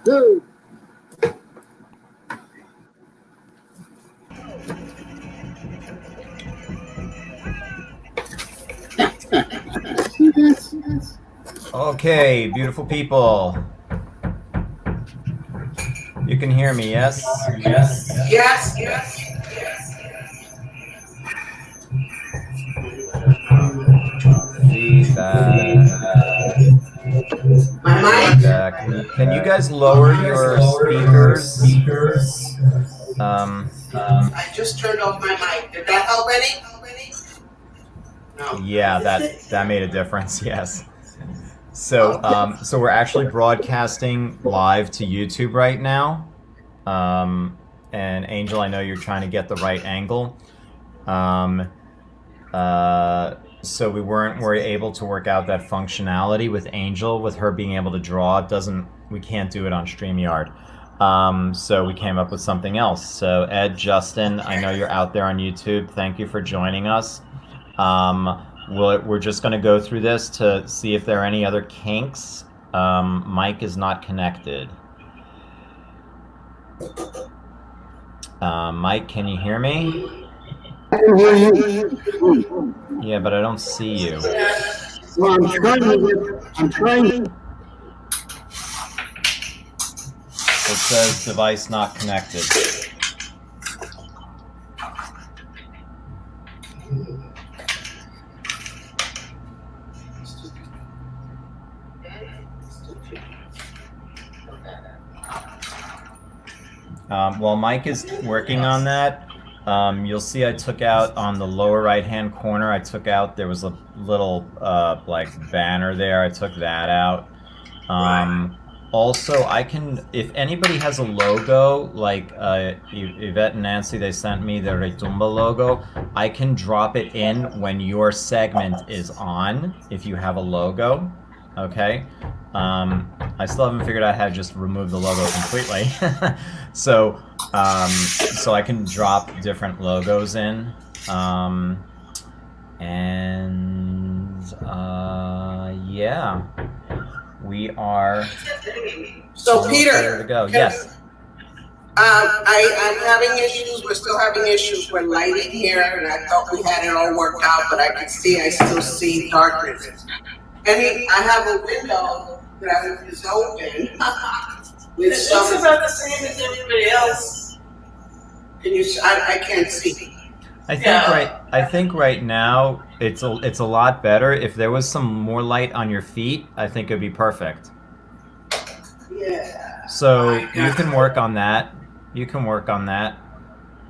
Two. Okay, beautiful people. You can hear me, yes? Yes. Feedback. My mic? Feedback. Can you guys lower your speakers? I just turned off my mic. Did that help any? No. Yeah, that made a difference. Yes. So so we're actually broadcasting live to YouTube right now. And Angel, I know you're trying to get the right angle. So we were able to work out that functionality with Angel, with her being able to draw. We can't do it on StreamYard. So we came up with something else. So Ed, Justin, I know you're out there on YouTube. Thank you for joining us. We're just going to go through this to see if there are any other kinks. Mike is not connected. Mike, can you hear me? I can hear you. Yeah, but I don't see you. Well, I'm trying. It says device not connected. While Mike is working on that, you'll see I took out on the lower right-hand corner, there was a little like banner there. I took that out. Also, if anybody has a logo, like Yvette and Nancy, they sent me the Retumba logo, I can drop it in when your segment is on, if you have a logo, okay? I still haven't figured out how to just remove the logo completely. So I can drop different logos in. Yeah. We are So Peter, ready to go. Yes. I'm having issues. We're still having issues with lighting here, and I thought we had it all worked out, but I still see darkness. I have a window that is open. It's just about the same as everybody else. I can't see. I think right now it's a lot better. If there was some more light on your feet, I think it'd be perfect. Yeah. So you can work on that. You can work on that.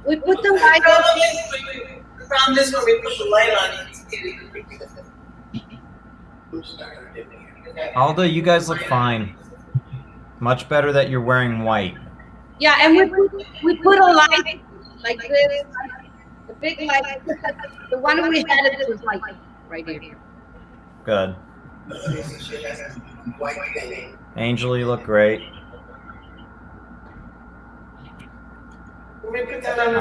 We put the light on. The problem is when we put the light on. Aldo, you guys look fine. Much better that you're wearing white. Yeah, and we put a light like this, the big light. The one we had it was like right here. Good. Angel, you look great. Let me put that on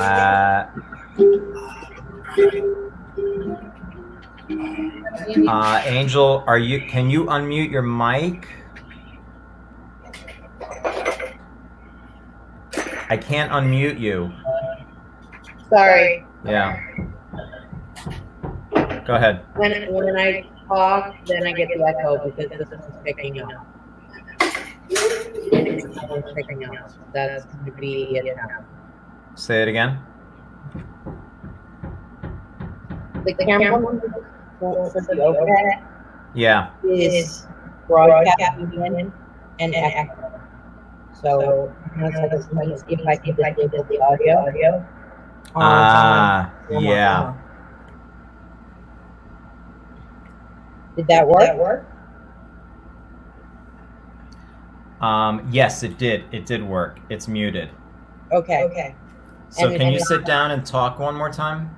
Angel, can you unmute your mic? I can't unmute you. Sorry. Yeah. Go ahead. When I talk, then I get the echo because this one's picking up. This one's picking up. That's going to be it now. Say it again. The camera for the overhead is broadcasting in and echo. So let's see if I can disable the audio. Yeah. Did that work? Yes, it did. It did work. It's muted. Okay. So can you sit down and talk one more time?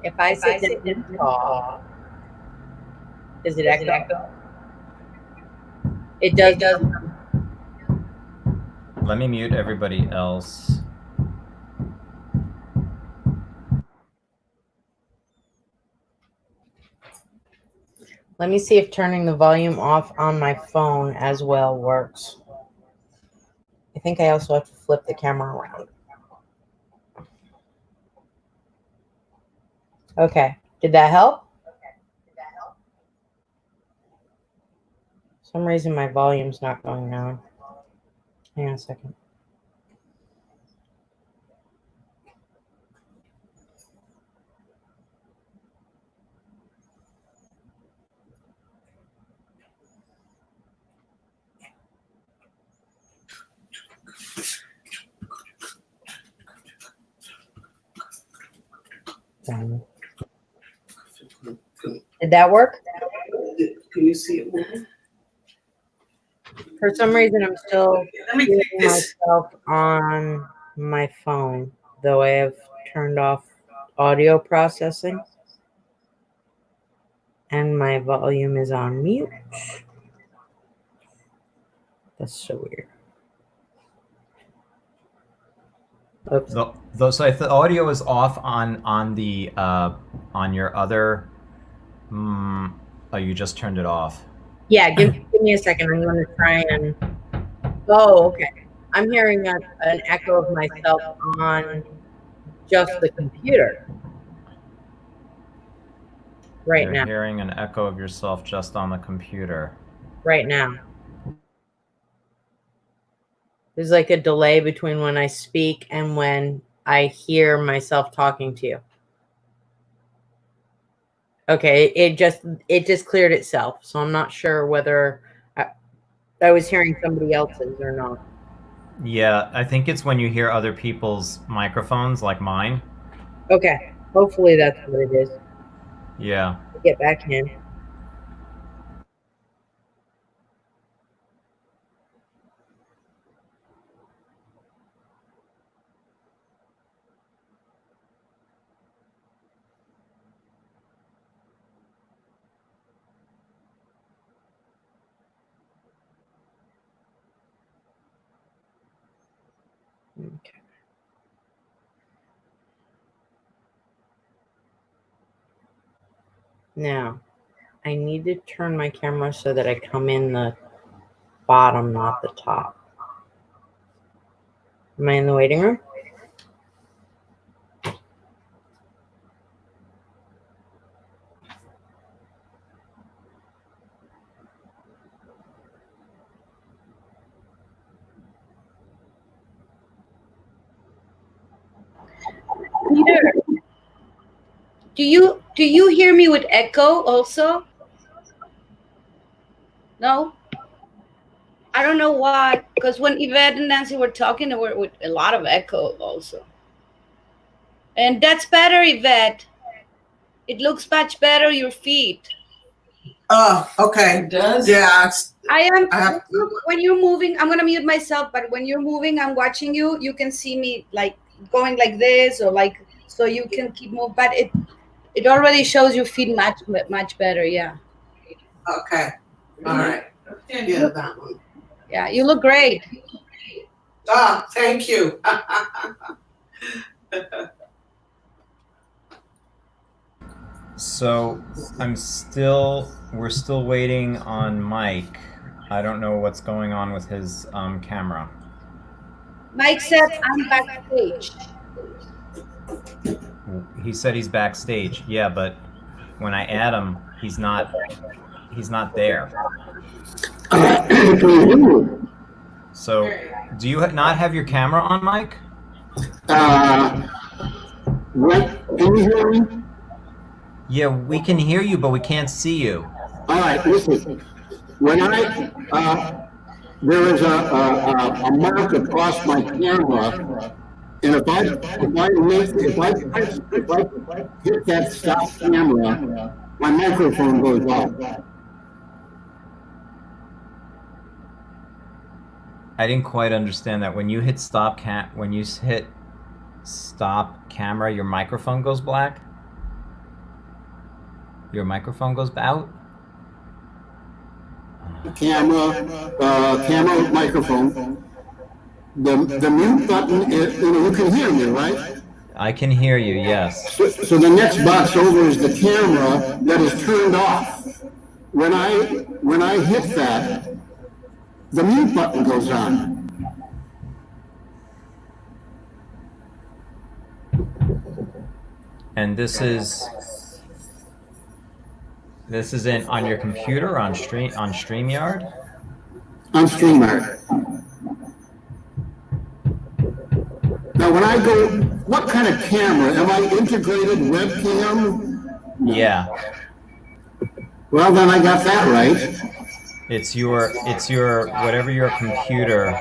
If I sit down and talk, does it echo? It does. Let me mute everybody else. Let me see if turning the volume off on my phone as well works. think I also have to flip the camera around. Okay, did that help? For some reason my volume's not going down. Hang on a second. Did that work? Can you see it moving? For some reason, I'm still Let me hearing take this. myself on my phone, though I have turned off audio processing. And my volume is on mute. That's so weird. Oops. So if the audio is off on the on your other, oh, you just turned it off. Yeah, give me a second. I'm going to try and. Oh, okay. I'm hearing an echo of myself on just the computer right You're now. hearing an echo of yourself just on the computer. Right now. There's like a delay between when I speak and when I hear myself talking to you. Okay, it just cleared itself, so I'm not sure whether I was hearing somebody else's or not. Yeah, I think it's when you hear other people's microphones, like mine. Okay, hopefully that's what it is. Yeah. Get back in. Okay. Now, I need to turn my camera so that I come in the bottom, not the top. Am I in the waiting room? Peter, do you hear me with echo also? No? I don't know why, because when Yvette and Nancy were talking, they were with a lot of echo also. And that's better, Yvette. It looks much better, your feet. Oh, okay. It does? Yeah. I have when you're moving, I'm gonna mute myself, but when you're moving, I'm watching you, you can see me like going like this or like, so you can keep moving, but it already shows your feet much better, yeah. Okay. All right. Okay. Yeah, that one. Yeah, you look great. Ah, thank you. So we're still waiting on Mike. I don't know what's going on with his camera. Mike said I'm backstage. He said he's backstage. Yeah, but when I add him, he's not there. So, do you not have your camera on, Mike? What, can you hear me? Yeah, we can hear you, but we can't see you. All right, listen. When there is a mark across my camera, and if I hit that stop camera, my microphone goes off. I didn't quite understand that. When you hit stop camera, your microphone goes black? Your microphone goes out? Camera, microphone. The mute button is, you can hear me, right? I can hear you, yes. So the next box over is the camera that is turned off. When I hit that, the mute button goes on. And this is in on your computer on StreamYard? On StreamYard. Now, when I go, what kind of camera? Am I integrated webcam? Yeah. Well, then I got that right. It's your whatever your computer.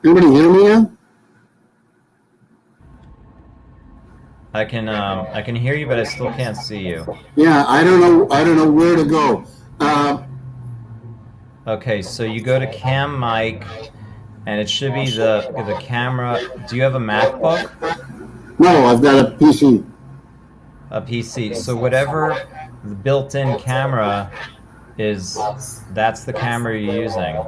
Anybody hear me now? I can hear you, but I still can't see you. Yeah, I don't know where to go. Okay, so you go to Cam Mic, and it should be the camera. Do you have a MacBook? No, I've got a PC. A PC. So whatever the built-in camera is, that's the camera you're using.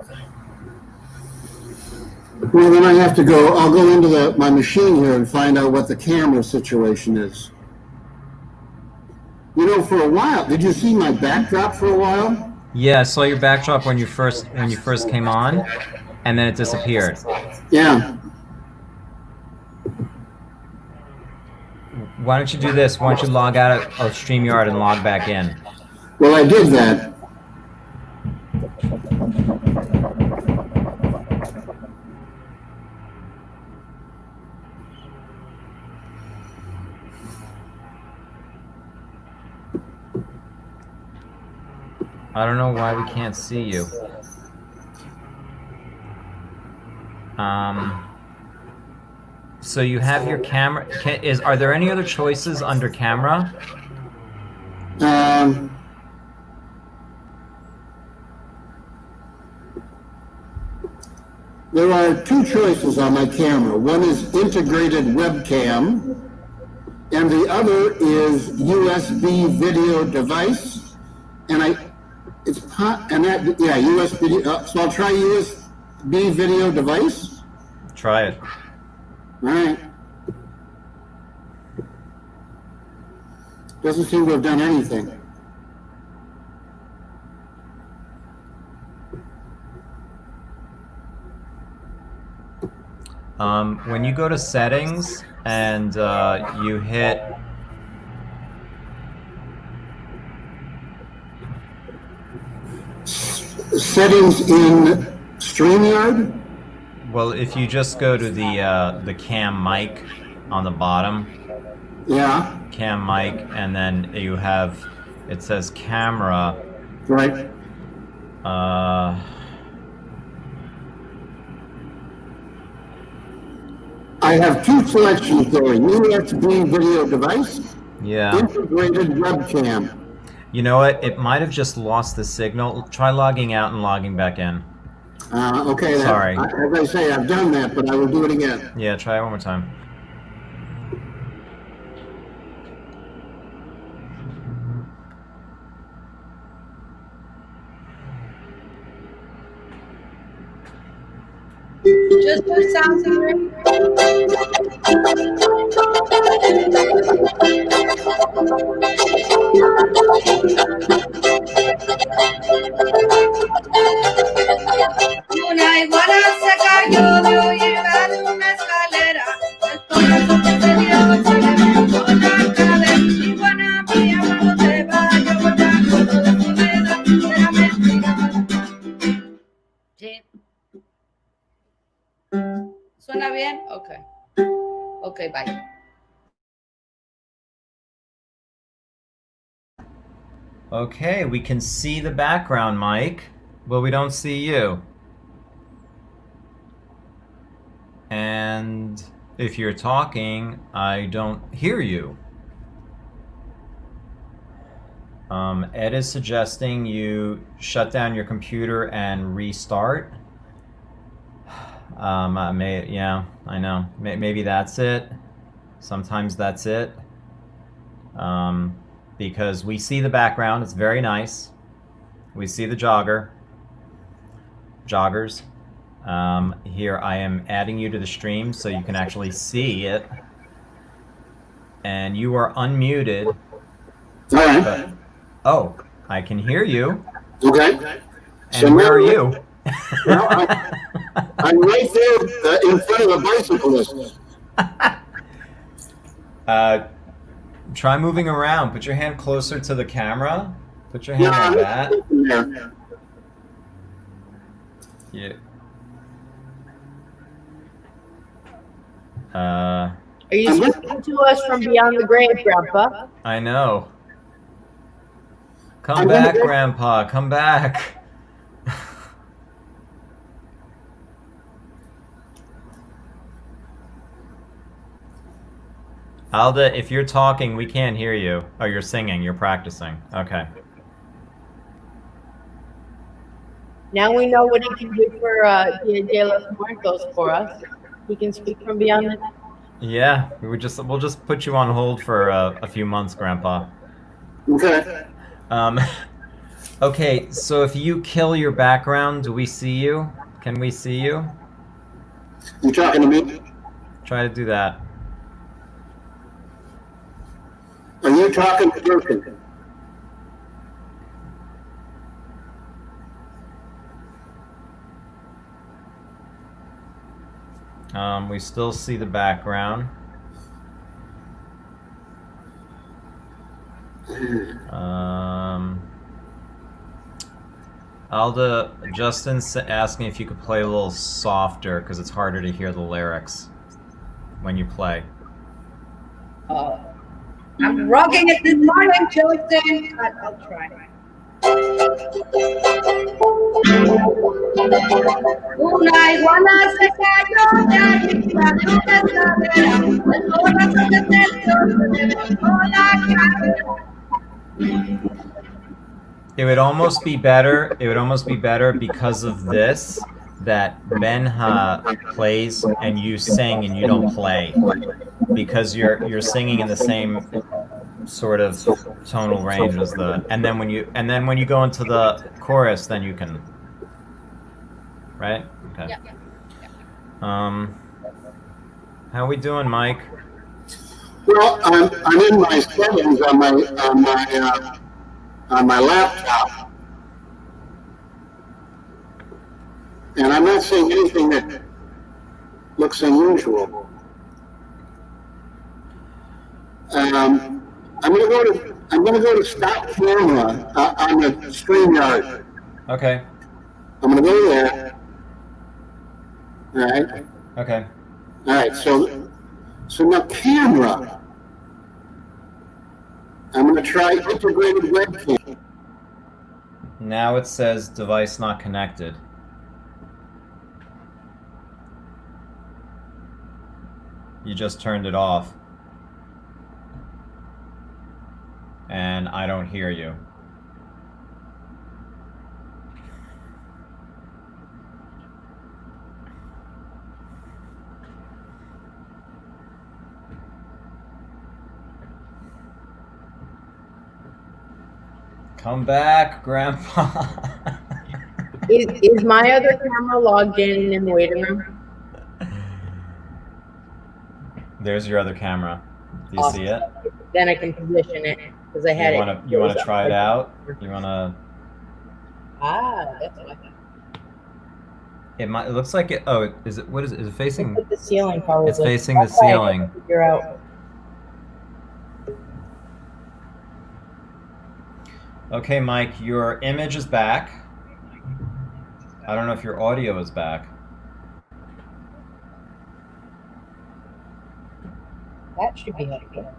Well, then I have to go. I'll go into my machine here and find out what the camera situation is. You know, for a while, did you see my backdrop for a while? Yeah, I saw your backdrop when you first came on, and then it disappeared. Yeah. Why don't you do this? Why don't you log out of StreamYard and log back in? Well, I did that. I don't know why we can't see you. So you have your camera. Are there any other choices under camera? There are two choices on my camera. One is integrated webcam, and the other is USB video device. And USB. So I'll try USB video device. Try it. All right. Doesn't seem to have done anything. When you go to settings and you hit Settings in StreamYard? well, if you just go to the Cam Mic on the bottom, Yeah. Cam Mic, and then you have, it says camera. Right. I have two selections there: USB video device, Yeah. integrated webcam. You know what? It might have just lost the signal. Try logging out and logging back in. Okay. Sorry. As I say, I've done that, but I will do it again. Yeah, try it one more time. Just do sound hearing. Una iguana se cayó de oída de una escalera. El corazón que se dio se le bajó con la cadera. Iguana mía, cuando te vayas, voy a acuerdo de moneda. Será mentira. Sí. ¿Suena bien? Okay. Okay, bye. Okay, we can see the background, Mike, but we don't see you. And if you're talking, I don't hear you. Ed is suggesting you shut down your computer and restart. Yeah, I know. Maybe that's it. Sometimes that's it. Because we see the background. It's very nice. We see the joggers. Here, I am adding you to the stream so you can actually see it. And you are unmuted. All right. But, oh, I can hear you. Okay. And So where now- are you? Well, I'm right there in front of a bicyclist. Try moving around. Put your hand closer to the camera. Put your hand Yeah, like that. there. Yeah. Are you speaking to us from beyond the grave, Grandpa? I know. Come I'm back, gonna- Grandpa. Come back. Alda, if you're talking, we can't hear you. Oh, you're singing. You're practicing. Okay. Now we know what he can do for Dia de los Muertos for us. He can speak from beyond the... Yeah, we'll just put you on hold for a few months, Grandpa. Okay. Okay, so if you kill your background, do we see you? Can we see you? You talking to me? Try to do that. Are you talking to Durkin? We still see the background. Alda, Justin's asking if you could play a little softer because it's harder to hear the lyrics when you play. I'm rocking it this morning, Justin. I'll try. Una iguana se cayó de arriba de una escalera. El corazón de Sergio se levantó la cabeza. It would almost be better. It would almost be better because of this that Benha plays and you sing and you don't play, because you're singing in the same sort of tonal range as the and then when you go into the chorus, then you can, right? Okay. Yeah. How we doing, Mike? Well, I'm in my settings on my laptop, and I'm not seeing anything that looks unusual. I'm gonna go to stop camera on the StreamYard. Okay. I'm gonna go there. All right. Okay. All right. So now camera. I'm gonna try integrated webcam. Now it says device not connected. You just turned it off. And I don't hear you. Come back, Grandpa. Is my other camera logged in the waiting room? There's your other camera. Do you see it? Then I can position it because I had You wanna try it out? You wanna? That's what I thought. It looks like it. Oh, is it? What is it? Is it facing? It's the ceiling, probably. It's facing the ceiling. Figure out. Okay, Mike, your image is back. I don't know if your audio is back. That should be helpful.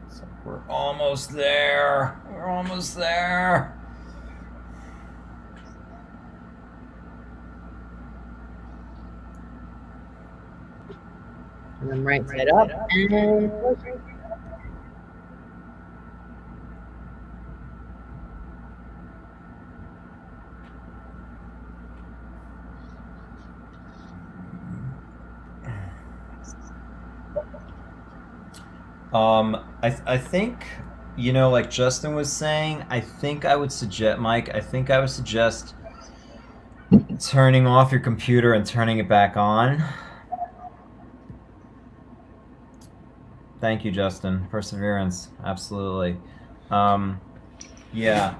So we're almost there. We're almost there. And I'm right side up and I think You know, like Justin was saying, I think I would suggest, Mike, I think I would suggest turning off your computer and turning it back on. Thank you, Justin. Perseverance, absolutely. Yeah,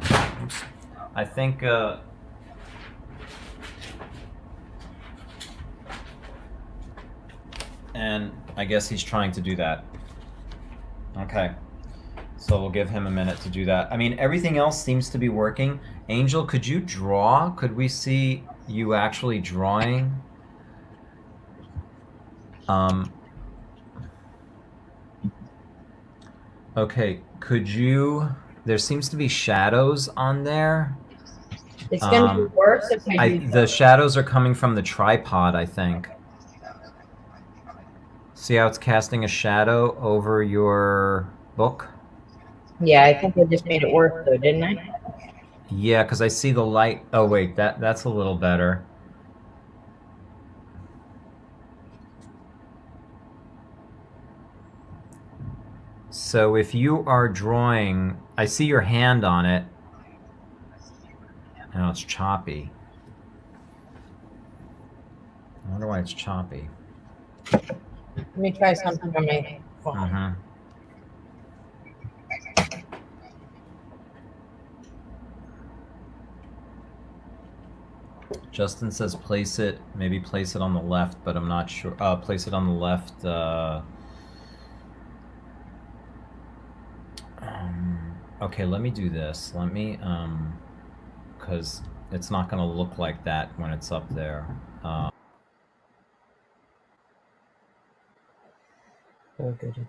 I think. And I guess he's trying to do that. Okay. So we'll give him a minute to do that. I mean, everything else seems to be working. Angel, could you draw? Could we see you actually drawing? Okay, could you... There seems to be shadows on there. It's going to be worse if I do the shadows are coming from the tripod, I think. See how it's casting a shadow over your book? Yeah, I think I just made it worse though, didn't I? Yeah, because I see the light. Oh wait, that's a little better. So if you are drawing, I see your hand on it. Now it's choppy. I wonder why it's choppy. Let me try something on my phone. Justin says maybe place it on the left, but I'm not sure. Place it on the left. Okay, let me do this. Let me, because it's not going to look like that when it's up there. Oh, good.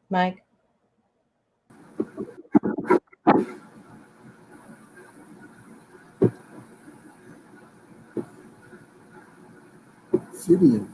Mike? Obsidian.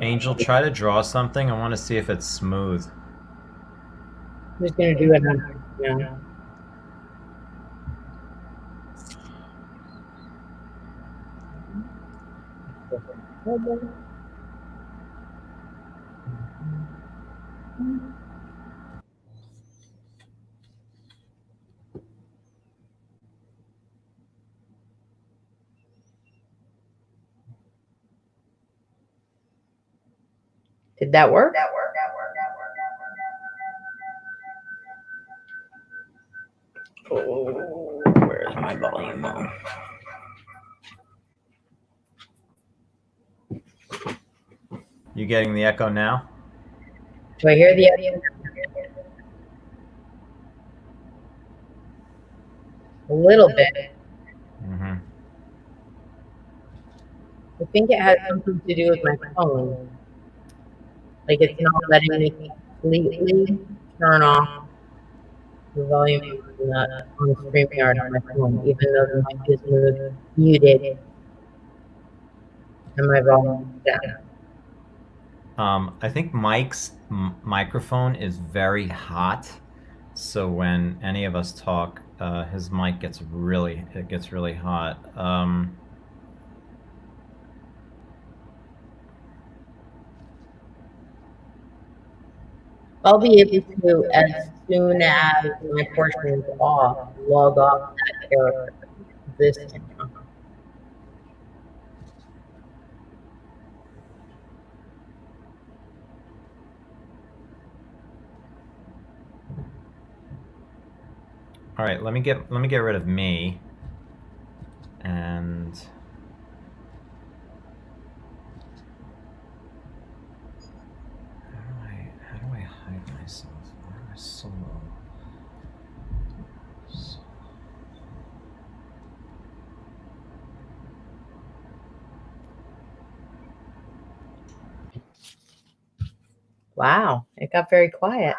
Angel, try to draw something. I want to see if it's smooth. I'm just going to do it on, Did that work? Oh, where's my volume on? You getting the echo now? Do I hear the audio? A little bit. I think it has something to do with my phone. Like it's not letting me completely turn off the volume on the StreamYard on my phone, even though the mic is muted and my volume is down. I think Mike's microphone is very hot, so when any of us talk, his mic gets really hot. I'll be able to, as soon as my portion is off, log off that character. This camera. All right, let me get rid of me, and how do I hide myself? Where am I solo? Wow, it got very quiet.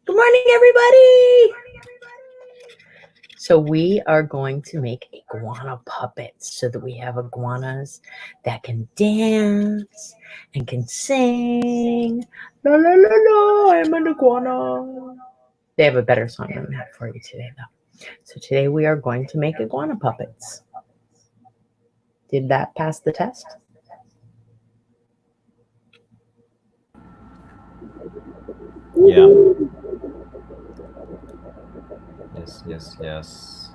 Good morning, everybody. So we are going to make iguana puppets so that we have iguanas that can dance and can sing. La la la la, I'm an iguana. They have a better song than that for you today, though. So today we are going to make iguana puppets. Did that pass the test? Yeah. Yes.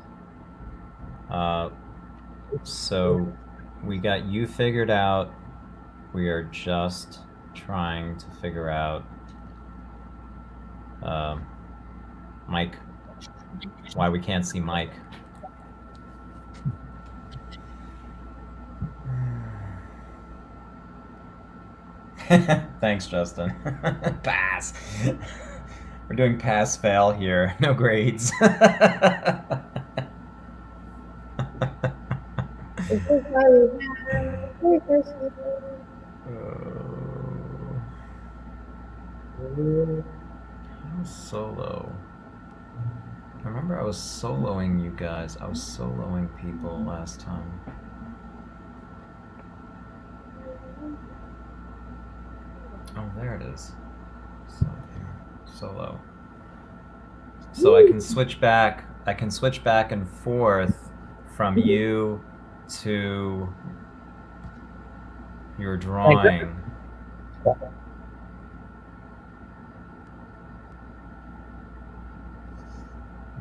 So we got you figured out. We are just trying to figure out Mike. Why we can't see Mike. Thanks, Justin. Pass. We're doing pass fail here. No grades. I was solo. I remember I was soloing you guys. I was soloing people last time. Oh, there it is. Solo. So I can switch back. I can switch back and forth from you to your drawing.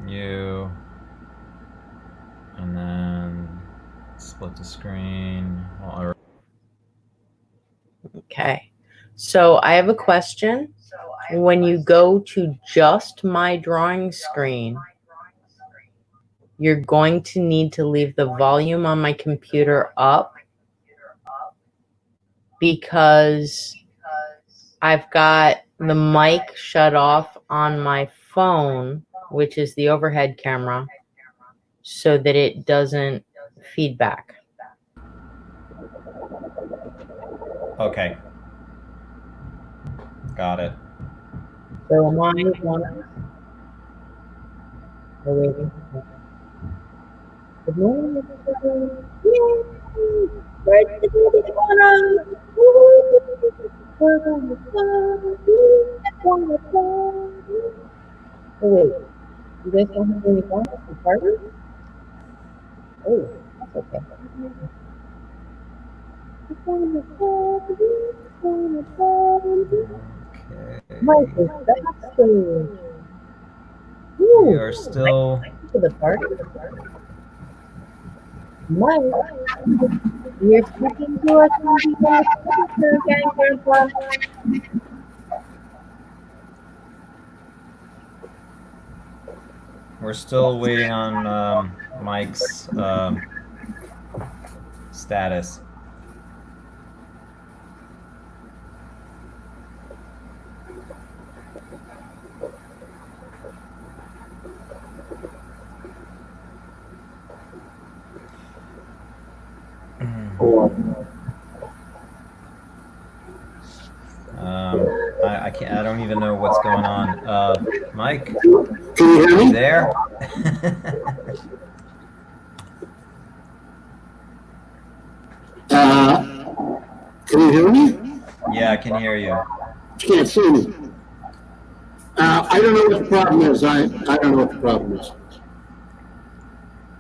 You, and then split the screen. Okay, so I have a question. When you go to just my drawing screen, you're going to need to leave the volume on my computer up because I've got the mic shut off on my phone, which is the overhead camera, so that it doesn't feedback. Okay. Got it. So am I Iguana? We're waiting. Good morning, everybody. Yay! We're the Iguana. Oh, wait. You guys don't have any Iguanas to party? Oh, that's okay. Mike is backstage. We are still. To the party. Mike, you're speaking to us on the Grandpa. We're still waiting on Mike's status. I don't even know what's going on. Mike, Can you hear you me? there? Can you hear me? Yeah, I can hear you. You can't see me. I don't know what the problem is. I don't know what the problem is.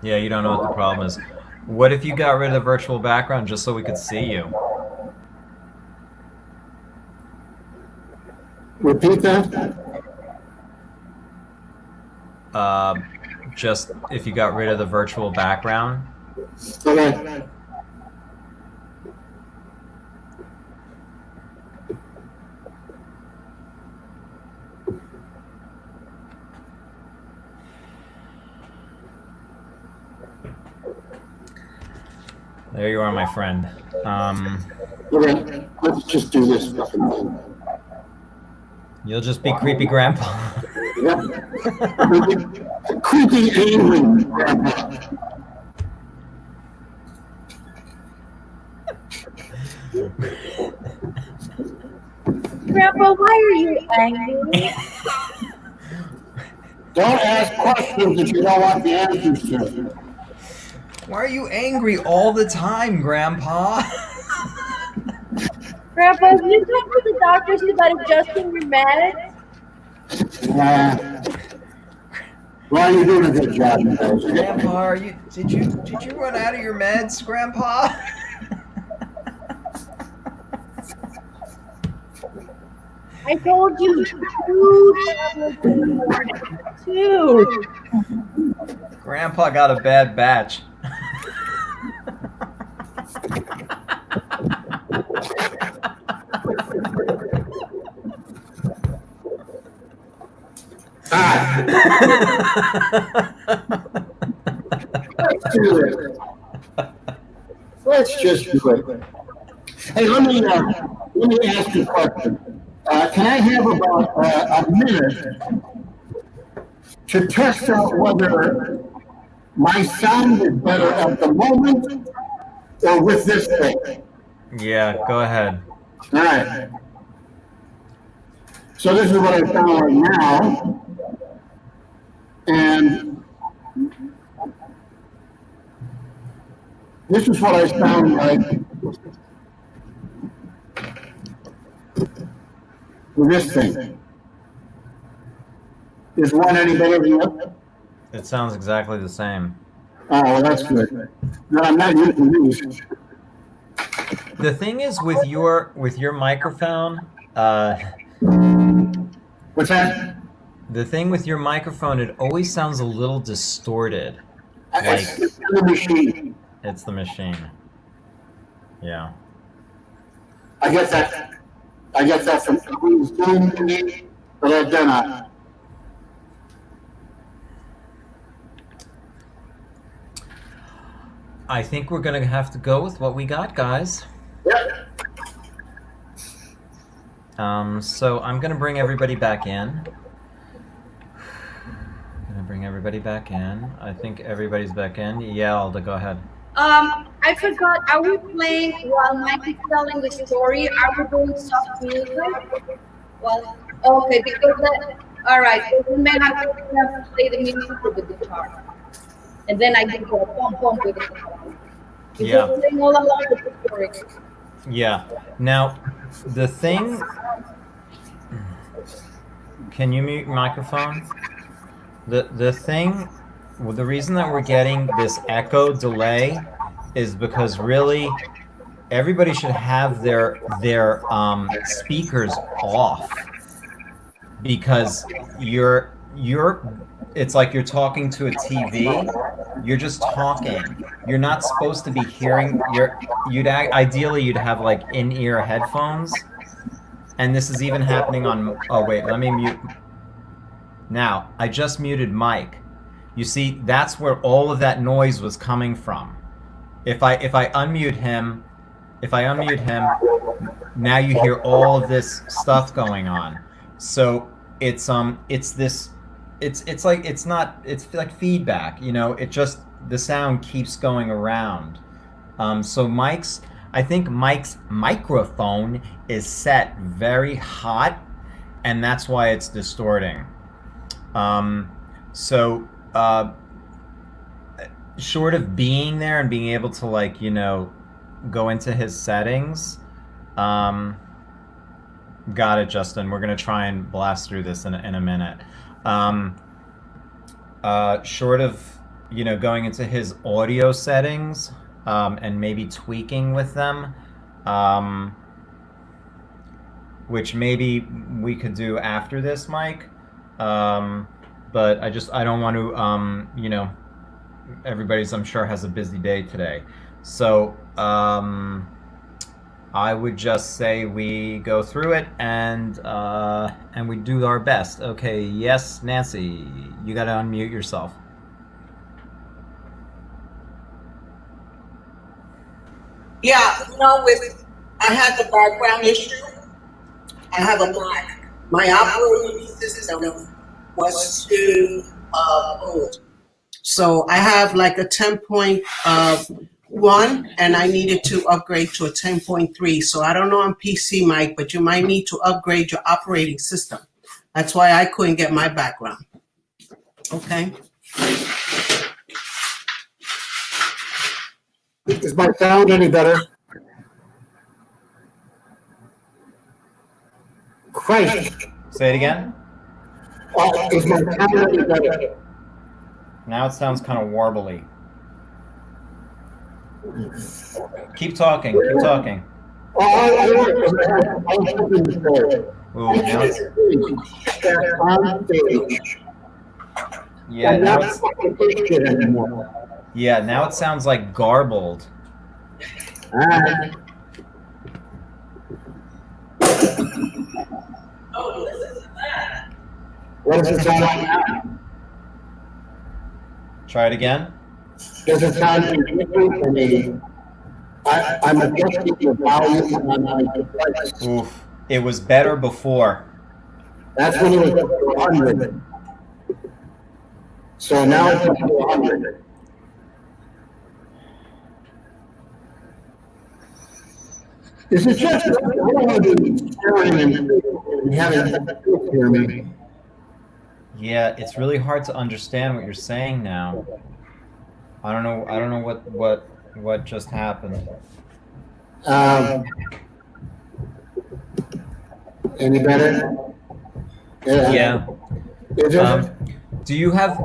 Yeah, you don't know what the problem is. What if you got rid of the virtual background just so we could see you? Repeat that. Just if you got rid of the virtual background. Okay. There you are, my friend. Okay. Let's just do this fucking thing. You'll just be creepy grandpa. Yep. Creepy, angry grandpa. Grandpa, why are you angry? Don't ask questions if you don't want the answers to. Why are you angry all the time, Grandpa? Grandpa, have you talked to the doctors about adjusting your meds? Well, you're doing a good job, you guys. Grandpa, did you run out of your meds, Grandpa? I told you 2 tablets in the morning. 2. Grandpa got a bad batch. Let's do it. Let's just do it. Hey, let me ask you a question. Can I have about a minute to test out whether my sound is better at the moment or with this thing? Yeah, go ahead. All right. So this is what I found right now. And this is what I sound like with this thing. Is one any better than the other? It sounds exactly the same. Oh, well, that's good. No, I'm not using these. The thing is with your microphone, What's that? the thing with your microphone, it always sounds a little distorted. It's the machine. It's the machine. Yeah. I get that from Zoom, but I've done it. I think we're gonna have to go with what we got, guys. Yep. So I'm gonna bring everybody back in. I think everybody's back in. Yeah, Alda, go ahead. I forgot. Are we playing while Mike is telling the story? Are we doing soft music? Well, okay, because all right. So we may have to play the music with the guitar, and then I can go pump pump with the guitar. Yeah. We're playing all along with the story. Yeah. Now, the thing. Can you mute your microphone? The thing. Well, the reason that we're getting this echo delay is because really everybody should have their speakers off, because it's like you're talking to a TV. You're just talking. You're not supposed to be hearing. Ideally you'd have like in-ear headphones, and this is even happening on. Oh wait, let me mute. Now I just muted Mike. You see, that's where all of that noise was coming from. If I unmute him, now you hear all of this stuff going on. So it's like feedback, you know. It just, the sound keeps going around. So I think Mike's microphone is set very hot, and that's why it's distorting. So short of being there and being able to, like, you know, go into his settings, got it, Justin. We're gonna try and blast through this in a minute. Short of, you know, going into his audio settings, and maybe tweaking with them, which maybe we could do after this, Mike. But I don't want to, you know, everybody's, I'm sure, has a busy day today. So I would just say we go through it and we do our best. Okay, yes, Nancy, you got to unmute yourself. Yeah, you know, I had the background issue. I have a Mac. My operating system was too old. So I have like a 10.1 and I needed to upgrade to a 10.3. So I don't know on PC, Mike, but you might need to upgrade your operating system. That's why I couldn't get my background. Okay. Is my sound any better? Christ. Say it again. Is my sound any better? Now it sounds kind of warbly. Keep talking. Keep talking. Ooh, now it's, yeah, now it sounds like garbled. What does it sound like now? Try it again. Does it sound different for me? I'm adjusting the volume on my device. Oof. It was better before. That's when it was up to 100. So now it's up to 100. This is just, I don't want to be staring and having people hear me. Yeah, it's really hard to understand what you're saying now. I don't know what just happened. Any better? Yeah. Is it?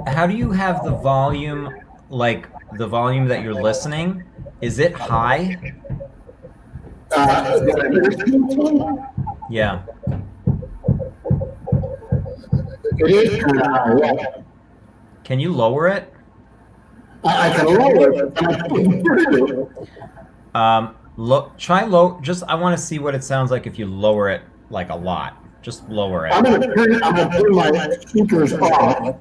How do you have the volume, like the volume that you're listening? Is it high? Yeah. It is kind of high, yeah. Can you lower it? I can lower it, and I can hear it. Try low. Just, I want to see what it sounds like if you lower it like a lot. Just lower it. I'm gonna turn my speakers off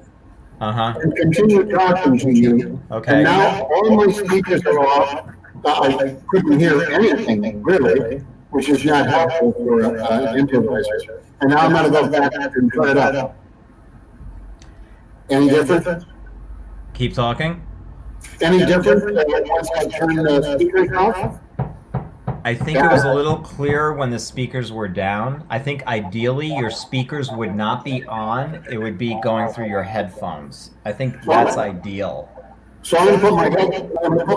and continue talking to you. Okay. And now all my speakers are off. I couldn't hear anything really, which is not helpful for an improviser. And now I'm gonna go back and turn it up. Any different? Keep talking. Any different once I turn the speakers off? I think it was a little clearer when the speakers were down. I think ideally your speakers would not be on. It would be going through your headphones. I think that's ideal. So I'm gonna put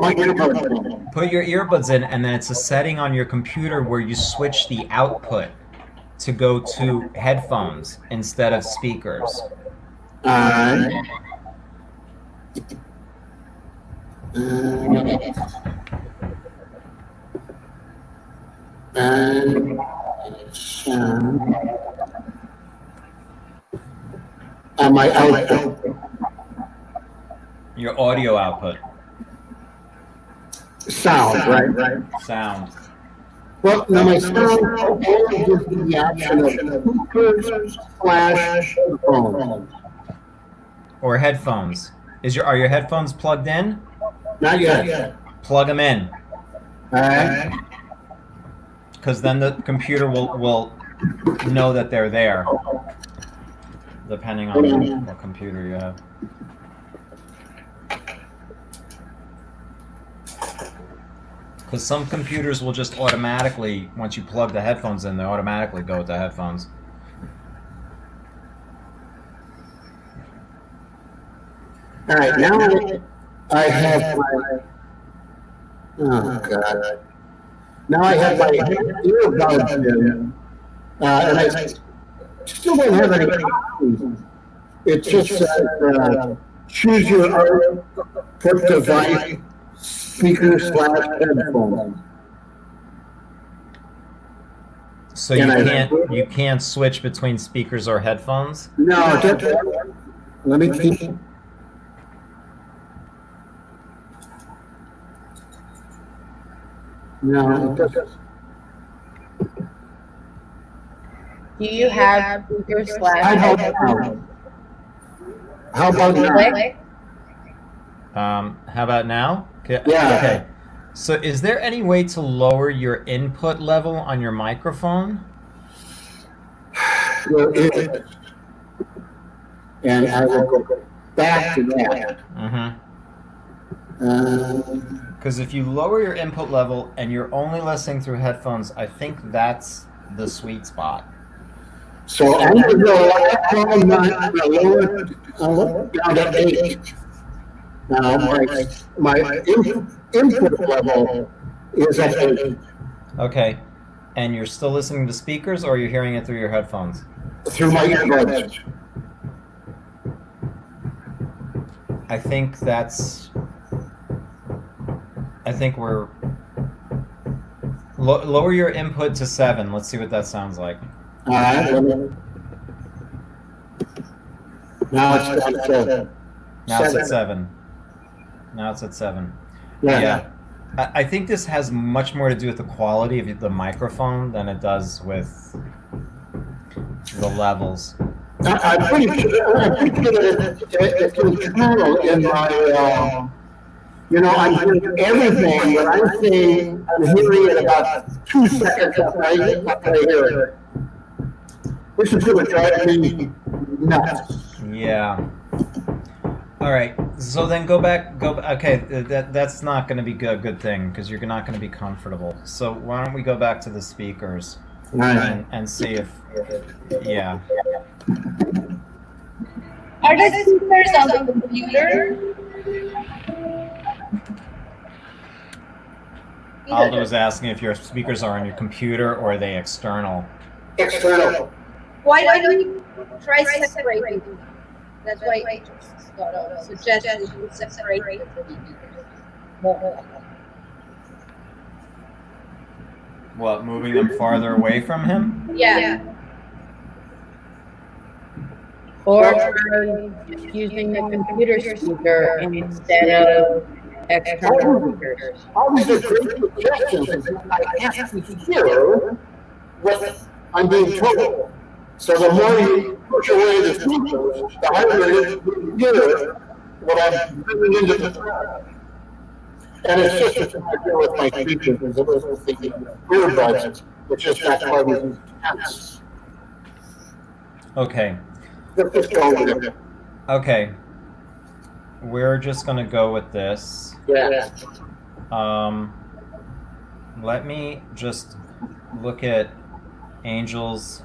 my earbuds in. Put your earbuds in, and then it's a setting on your computer where you switch the output to go to headphones instead of speakers. Alright. And my output. Your audio output. Sound, right? Sound. Well, now my sound only gives me the option of speakers / phone. Or headphones. Are your headphones plugged in? Not yet. Plug them in. Alright. Because then the computer will know that they're there, depending on what computer you have. Because some computers will just automatically, once you plug the headphones in, they automatically go with the headphones. All right, now I have my, oh God. Now I have my earbuds in, and I still don't have any options. It just says, choose your output device, speaker slash headphones. So And you can't switch between speakers or headphones? No, let me keep. No, it doesn't. Do you have speaker slash How about headphones? now? How about now? Click. How about now? Okay. Yeah. Okay. So is there any way to lower your input level on your microphone? There is. And I will go back to that. Because if you lower your input level and you're only listening through headphones, I think that's the sweet spot. So I'm going to go down, lower it down to 8. Now my input level is at 8. Okay. And you're still listening to speakers, or you're hearing it through your headphones? Through my earbuds. I think we're lower your input to 7. Let's see what that sounds like. Now it's at 7. Now it's at 7. Now it's at 7. Yeah. I think this has much more to do with the quality of the microphone than it does with the levels. I'm pretty sure that it's internal in my, I'm hearing everything, but I'm saying I'm hearing it about 2 seconds after I hear it. This is going to drive me nuts. Yeah. All right. So then go back. Okay. That's not going to be a good thing because you're not going to be comfortable. So why don't we go back to the speakers and see if yeah. Are the speakers on the computer? Aldo was asking if your speakers are on your computer or are they external? External. Why don't you try separating them? That's why I just suggest that you separate the speakers more. What, moving them farther away from him? Yeah. Or using the computer speaker instead of external speakers. All these are great suggestions. I have to hear what I'm being told. So the more you push away the speakers, the harder it is to hear what I'm bringing into the crowd. And it's just as I deal with my speakers as it is with the earbuds. It's just not quite as intense. Okay. Let's just go with it. Okay. We're just gonna go with this. Yeah. Let me just look at Angel's.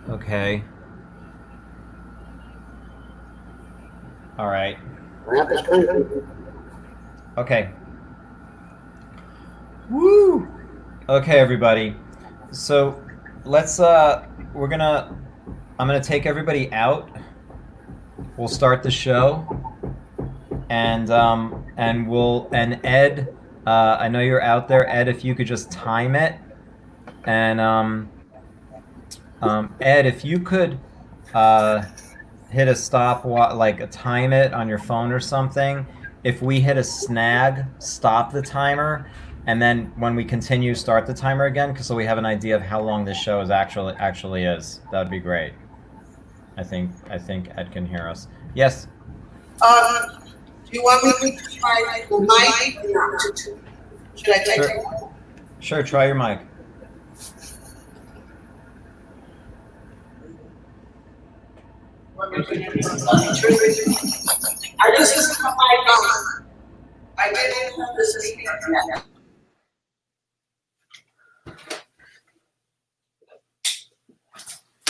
Okay. All right. Okay. Woo! Okay, everybody. So let's I'm gonna take everybody out. We'll start the show, and Ed, I know you're out there. Ed, if you could just time it, and Ed, if you could hit a stop, like time it on your phone or something. If we hit a snag, stop the timer, and then when we continue, start the timer again, so we have an idea of how long this show is actually is. That'd be great. I think Ed can hear us. Yes. Do you want me to try the mic or not? Should I take it? Sure, try your mic. I just listened to my mic on. I didn't have the speaker yet.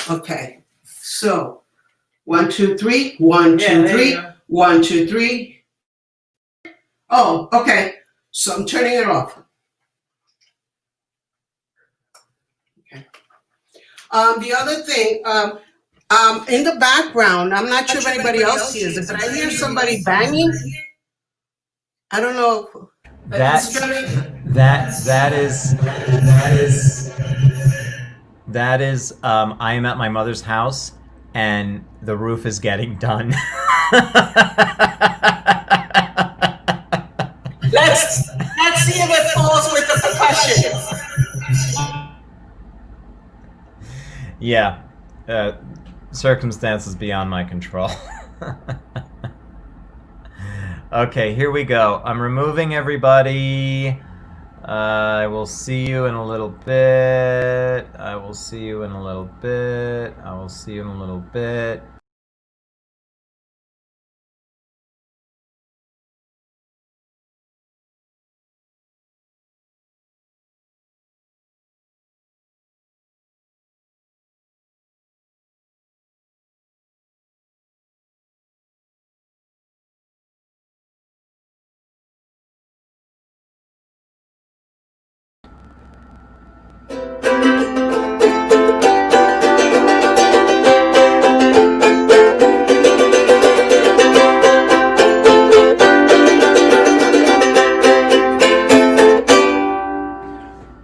Okay, so 2, 3. 1, 2, 3. 1, 2, 3. Oh, okay. So I'm turning it off. Okay. The other thing, in the background, I'm not sure if anybody else hears it, but I hear somebody banging. I don't know. That is I am at my mother's house and the roof is getting done. Let's see if it falls with the percussion. Yeah, circumstances beyond my control. Okay, here we go. I'm removing everybody. I will see you in a little bit. I will see you in a little bit. I will see you in a little bit.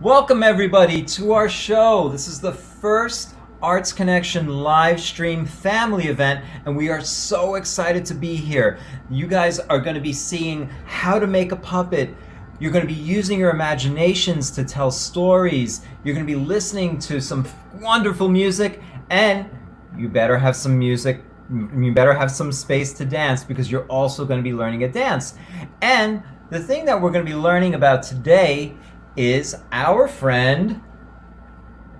Welcome everybody to our show. This is the first Arts Connection live stream family event and we are so excited to be here. You guys are going to be seeing how to make a puppet. You're going to be using your imaginations to tell stories. You're going to be listening to some wonderful music and you better have some music. You better have some space to dance because you're also going to be learning a dance. And the thing that we're going to be learning about today is our friend,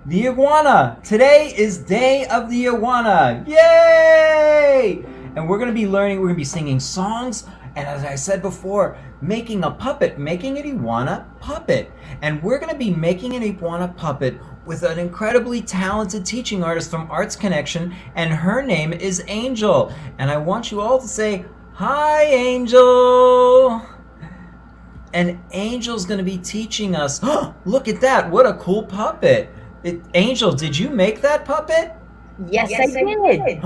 the iguana. Today is Day of the Iguana. Yay! And we're going to be learning, we're going to be singing songs, and as I said before, making a puppet, making an iguana puppet. And we're going to be making an iguana puppet with an incredibly talented teaching artist from Arts Connection, and her name is Angel. And I want you all to say, hi, Angel! And Angel's going to be teaching us. Oh, look at that. What a cool puppet. Angel, did you make that puppet? Yes, I did.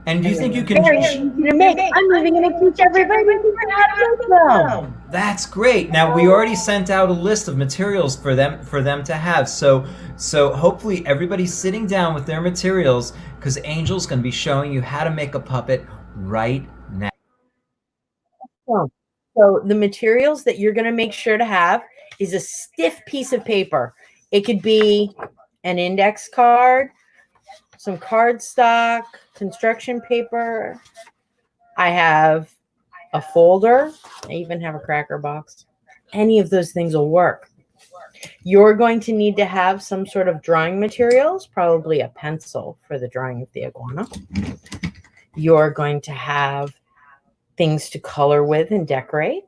And do you think you can... Very easy to make. I'm even going to teach everybody how to make them. That's great. Now, we already sent out a list of materials for them to have. So hopefully everybody's sitting down with their materials because Angel's going to be showing you how to make a puppet right now. So the materials that you're going to make sure to have is a stiff piece of paper. It could be an index card, some cardstock, construction paper. I have a folder. I even have a cracker box. Any of those things will work. You're going to need to have some sort of drawing materials, probably a pencil for the drawing of the iguana. You're going to have things to color with and decorate.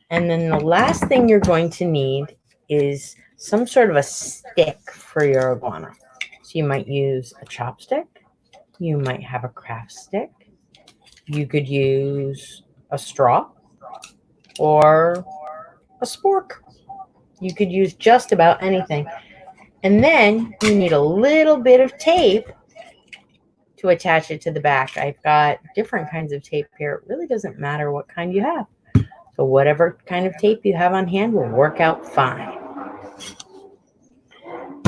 And then the last thing you're going to need is some sort of a stick for your iguana. So you might use a chopstick. You might have a craft stick. You could use a straw or a spork. You could use just about anything. And then you need a little bit of tape to attach it to the back. I've got different kinds of tape here. It really doesn't matter what kind you have. So whatever kind of tape you have on hand will work out fine.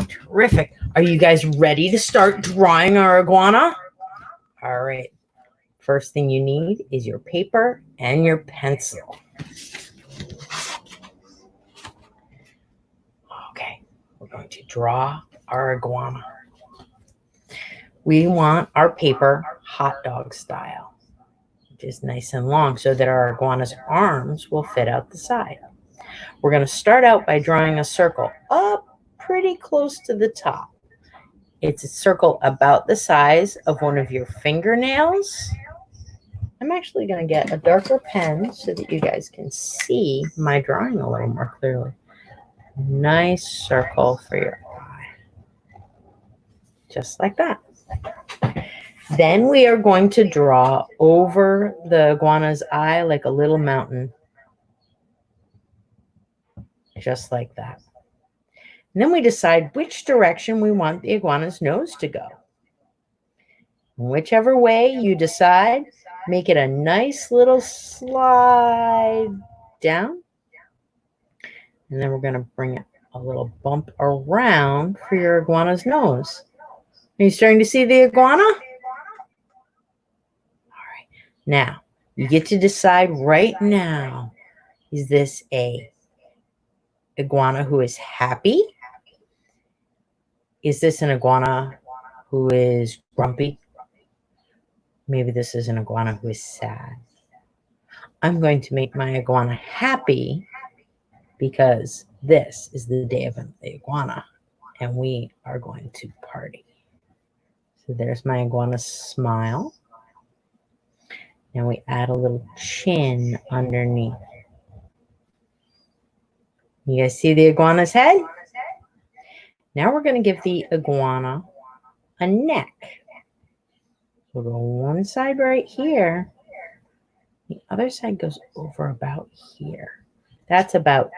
Terrific. Are you guys ready to start drawing our iguana? All right. First thing you need is your paper and your pencil. Okay. We're going to draw our iguana. We want our paper hot dog style, which is nice and long so that our iguana's arms will fit out the side. We're going to start out by drawing a circle up pretty close to the top. It's a circle about the size of one of your fingernails. I'm actually going to get a darker pen so that you guys can see my drawing a little more clearly. Nice circle for your eye. Just like that. Then we are going to draw over the iguana's eye like a little mountain. Just like that. And then we decide which direction we want the iguana's nose to go. Whichever way you decide, make it a nice little slide down. And then we're going to bring it a little bump around for your iguana's nose. Are you starting to see the iguana? All right. Now, you get to decide right now, is this a iguana who is happy? Is this an iguana who is grumpy? Maybe this is an iguana who is sad. I'm going to make my iguana happy because this is the day of the iguana and we are going to party. So there's my iguana smile. And we add a little chin underneath. You guys see the iguana's head? Now we're going to give the iguana a neck. We'll go one side right here. The other side goes over about here. That's about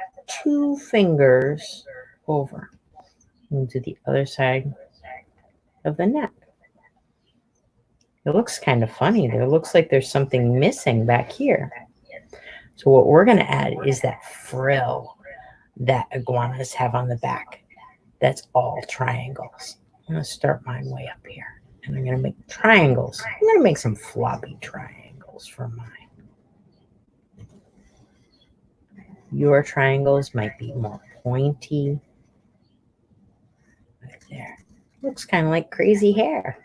2 fingers over. We'll do the other side of the neck. It looks kind of funny. There looks like there's something missing back here. So what we're going to add is that frill that iguanas have on the back. That's all triangles. I'm going to start mine way up here. And I'm going to make triangles. I'm going to make some floppy triangles for mine. Your triangles might be more pointy. Right there. Looks kind of like crazy hair.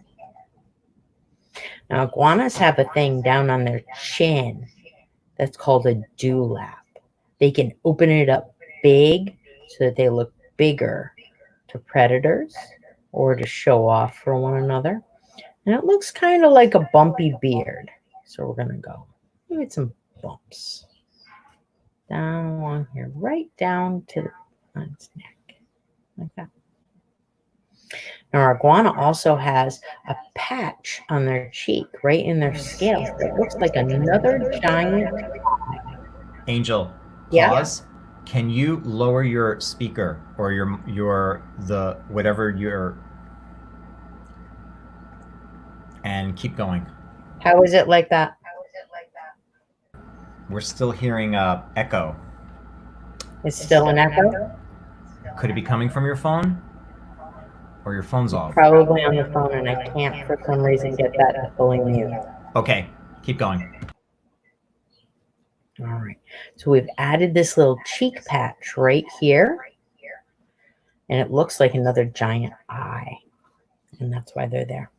Now, iguanas have a thing down on their chin that's called a dewlap. They can open it up big so that they look bigger to predators or to show off for one another. And it looks kind of like a bumpy beard. So we're going to go with some bumps down along here, right down to its neck, like that. Now, our iguana also has a patch on their cheek, right in their scales. It looks like another giant eye. Angel, Yeah. pause. Can you lower your speaker or the whatever your and keep going? How is it like that? We're still hearing echo. It's still an echo? Could it be coming from your phone? Or your phone's off? Probably on the phone, and I can't for some reason get that to fully mute. Okay, keep going. All right. So we've added this little cheek patch right here. And it looks like another giant eye. And that's why they're there.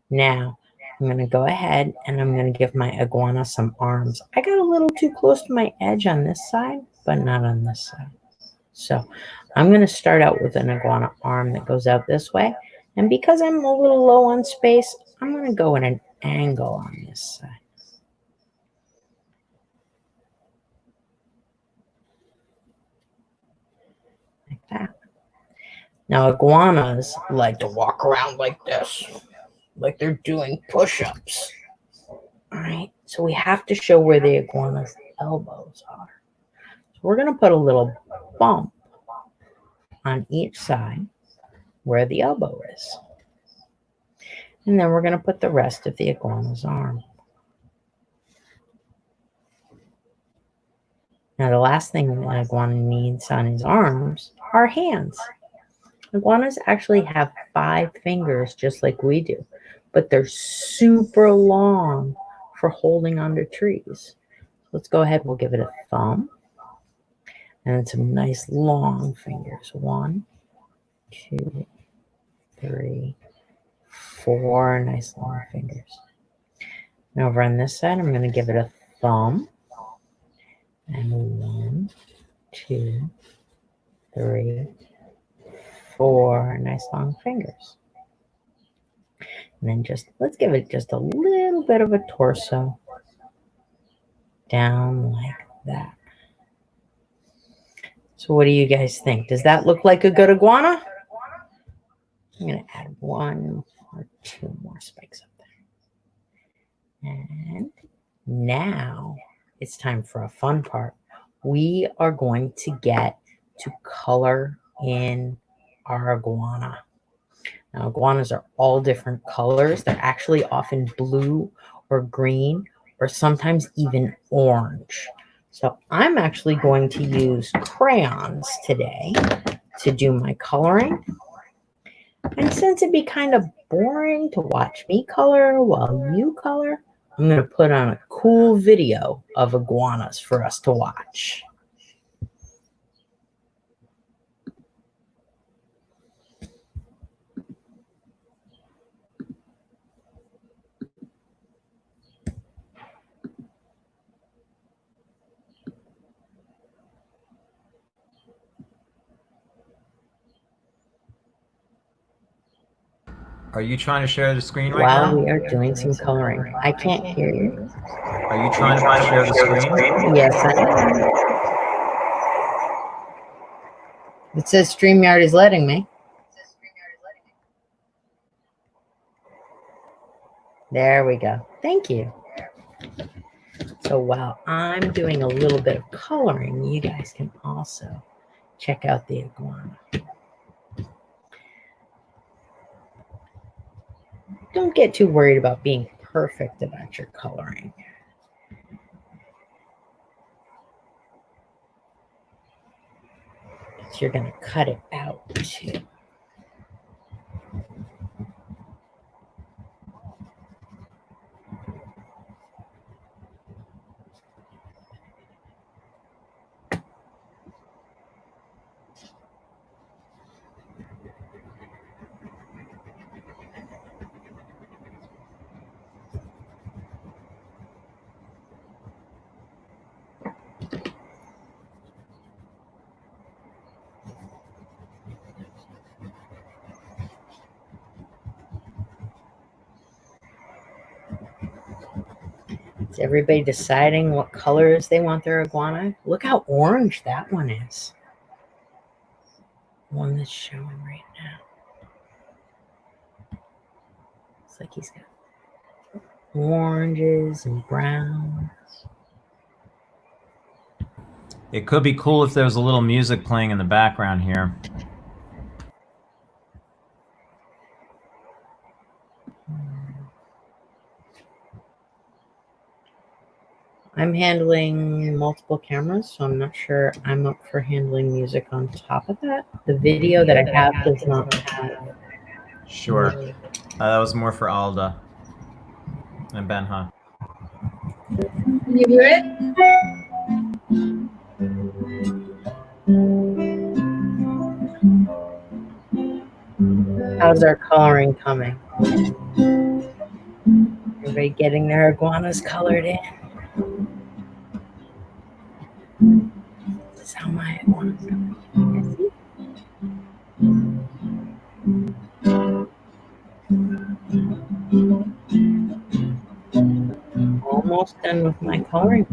Now, I'm going to go ahead and I'm going to give my iguana some arms. I got a little too close to my edge on this side, but not on this side. So I'm going to start out with an iguana arm that goes out this way. And because I'm a little low on space, I'm going to go at an angle on this side. Like that. Now, iguanas like to walk around like this, like they're doing push-ups. All right. So we have to show where the iguana's elbows are. So we're going to put a little bump on each side where the elbow is. And then we're going to put the rest of the iguana's arm. Now, the last thing an iguana needs on his arms are hands. Iguanas actually have 5 fingers just like we do, but they're super long for holding onto trees. Let's go ahead. We'll give it a thumb. And then some nice long fingers. 1, 2, 3, 4 nice long fingers. And over on this side, I'm going to give it a thumb. And 1, 2, 3, 4 nice long fingers. And then let's give it just a little bit of a torso. Down like that. So what do you guys think? Does that look like a good iguana? I'm going to add 1 or 2 more spikes up And now it's time for a fun part. We are going to get to color in our iguana. Now, iguanas are all different colors. They're actually often blue or green or sometimes even orange. So I'm actually going to use crayons today to do my coloring. And since it'd be kind of boring to watch me color while you color, I'm going to put on a cool video of iguanas for us to watch. Are you trying to share the screen right While now? we are doing some coloring, I can't hear you. Are you trying to share the screen? Yes, I am. It says StreamYard is letting me. There we go. Thank you. So while I'm doing a little bit of coloring, you guys can also check out the iguana. Don't get too worried about being perfect about your coloring. Because you're going to cut it out too. Is everybody deciding what colors they want their iguana? Look how orange that one is. One that's showing right now. Looks like he's got oranges and browns. It could be cool if there was a little music playing in the background here. I'm handling multiple cameras, so I'm not sure I'm up for handling music on top of that. The video that I have does not have. Sure. That was more for Alda and Benha. Can you hear it? How's our coloring coming? Everybody getting their iguanas colored in? This is how my iguanas coming. Almost done with my coloring.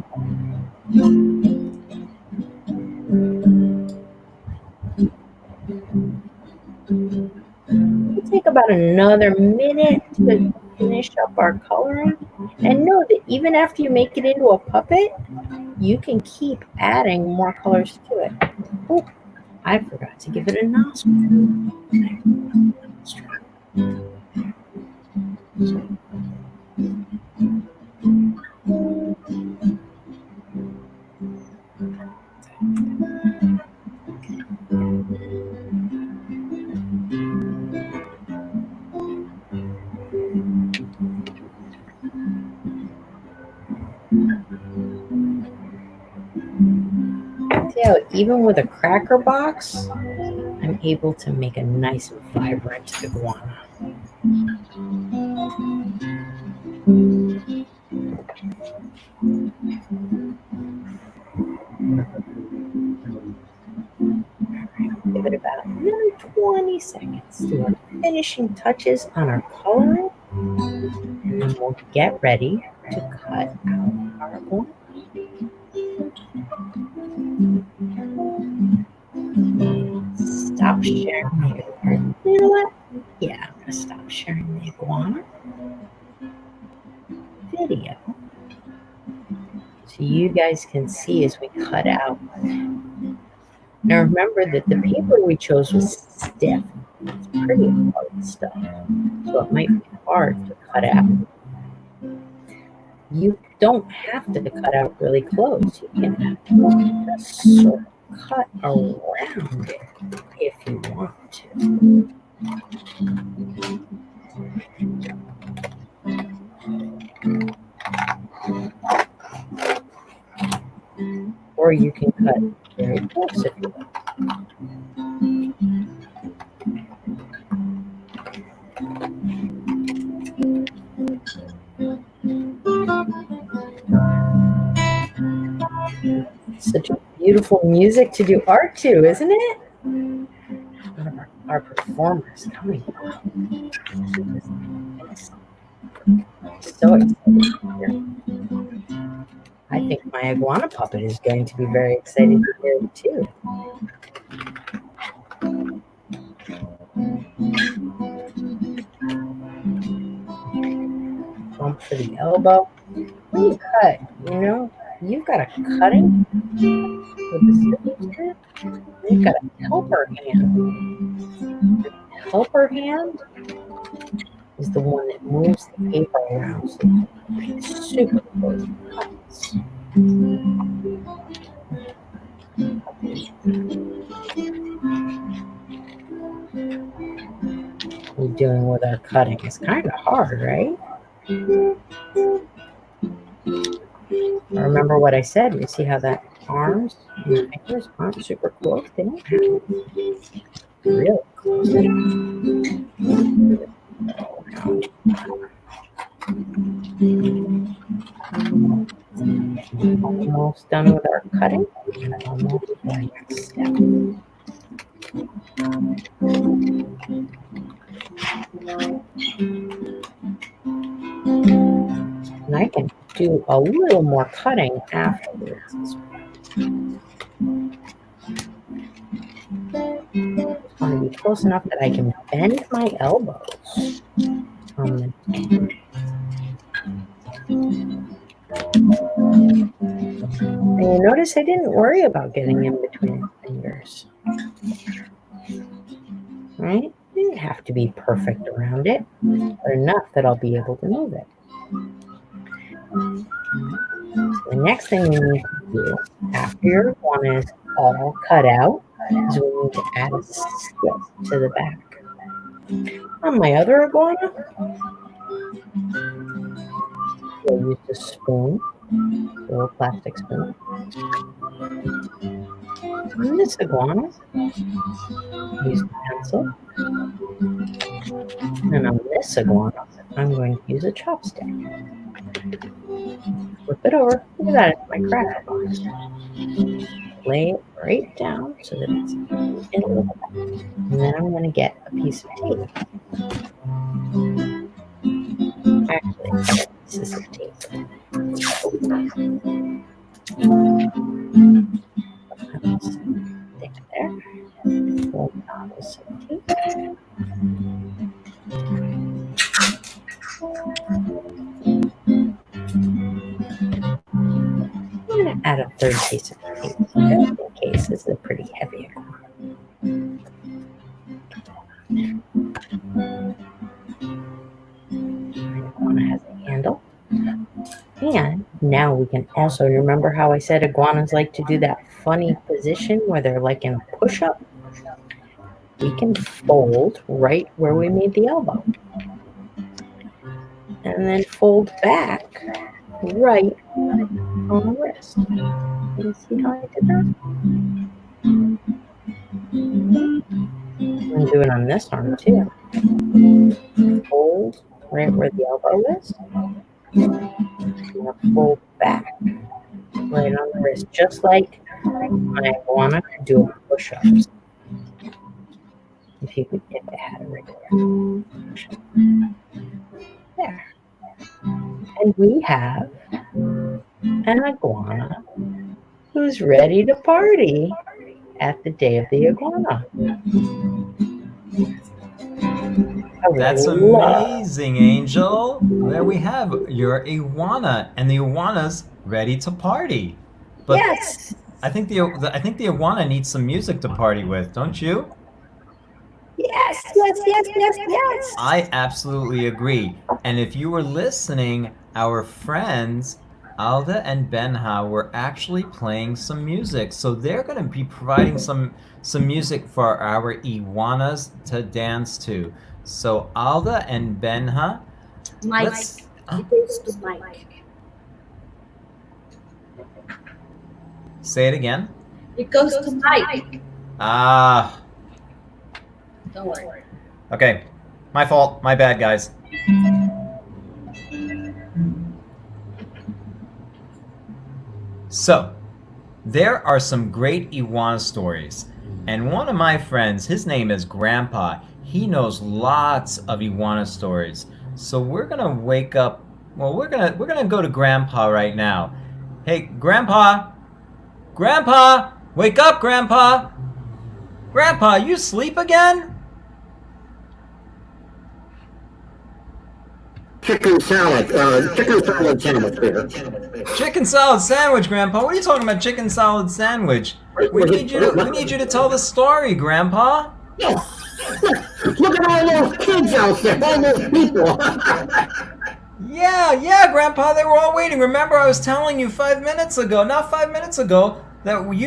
We'll take about another minute to finish up our coloring. And know that even after you make it into a puppet, you can keep adding more colors to it. Oh, I forgot to give it a nostril. See how even with a cracker box, I'm able to make a nice vibrant iguana. Give it about another 20 seconds to do our finishing touches on our coloring, and then we'll get ready to cut out our iguana. Stop sharing the iguana. You know what? Yeah, I'm going to stop sharing the iguana video. So you guys can see as we cut out. Now remember that the paper we chose was stiff. It's pretty hard stuff. So it might be hard to cut out. You don't have to cut out really close. You can just sort of cut around it if you want to. Or you can cut very close if you want. Such beautiful music to do art to, isn't it? One of our performers coming up. So excited here. I think my iguana puppet is going to be very excited to hear it too. Bump for the elbow. When you cut, you've got a cutting with the scissors here. You've got a helper hand. The helper hand is the one that moves the paper around. So it's super close cuts. We're doing with our cutting. It's kind of hard, right? Remember what I said. You see how that arms and your fingers aren't super close? They don't have to be really close. Almost done with our cutting. Almost the next step. And I can do a little more cutting afterwards. I want to be close enough that I can bend my elbows on the tank. And you notice I didn't worry about getting in between the fingers. Right? It didn't have to be perfect around it, but enough that I'll be able to move it. So the next thing we need to do after your iguana is all cut out is we need to add a slit to the back. On my other iguana, we'll use a spoon, a little plastic spoon. On this iguana, use a pencil. And on this iguana, I'm going to use a chopstick. Flip it over. Look at that, it's my cracker box. Lay it right down so that it's in a little bit. And then I'm going to get a piece of tape. Actually, pieces of tape. Stick it there. Hold on with some tape. I'm going to add a third piece of tape just in case. This is a pretty heavy one. Iguana has a handle. And now we can also, remember how I said iguanas like to do that funny position where they're like in a push-up? We can fold right where we made the elbow. And then fold back right on the wrist. You see how I did that? I'm going to do it on this arm too. Fold right where the elbow is. I'm going to fold back right on the wrist, just like my iguana could do a push-ups. If it had a regular push-up. There. And we have an iguana who's ready to party at the Day of the Iguana. That's amazing, Angel. There we have your iguana. And the iguanas ready to party. But Yes. I think the iguana needs some music to party with, don't you? Yes. Yes. Yes. Yes. Yes. I absolutely agree. And if you were listening, our friends Alda and Benha were actually playing some music. So they're going to be providing some music for our iguanas to dance to. So Alda and Benha, Mike. let's It goes to Mike. say it again. It goes to Mike. Ah, Don't worry. okay. My fault. My bad, guys. So, there are some great iguana stories. And one of my friends, his name is Grandpa. He knows lots of iguana stories. So we're going to wake up. Well, we're going to go to Grandpa right now. Hey, Grandpa. Grandpa, wake up, Grandpa. Grandpa, you sleep again? Chicken salad sandwich here. Chicken salad sandwich, Grandpa. What are you talking about, chicken salad sandwich? We need you to tell the story, Grandpa. Look at all those kids out there, all those people. Yeah, Grandpa. They were all waiting. Remember, I was telling you 5 minutes ago, not 5 minutes ago, that we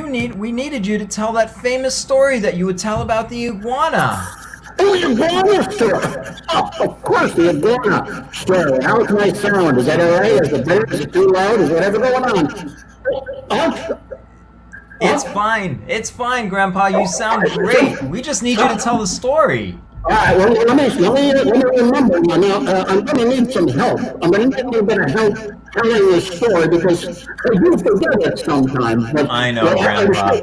needed you to tell that famous story that you would tell about the iguana. Oh, the iguana story. Oh, of course, the iguana story. How's my sound? Is that all right? Is it better? Is it too loud? Is whatever going on? Oh, It's fine, Grandpa. You sound great. We just need you to tell the story. all right, well, let me remember now. I'm going to need some help. I'm going to need a little bit of help telling this story because I do forget it sometimes. But, I know, Grandpa.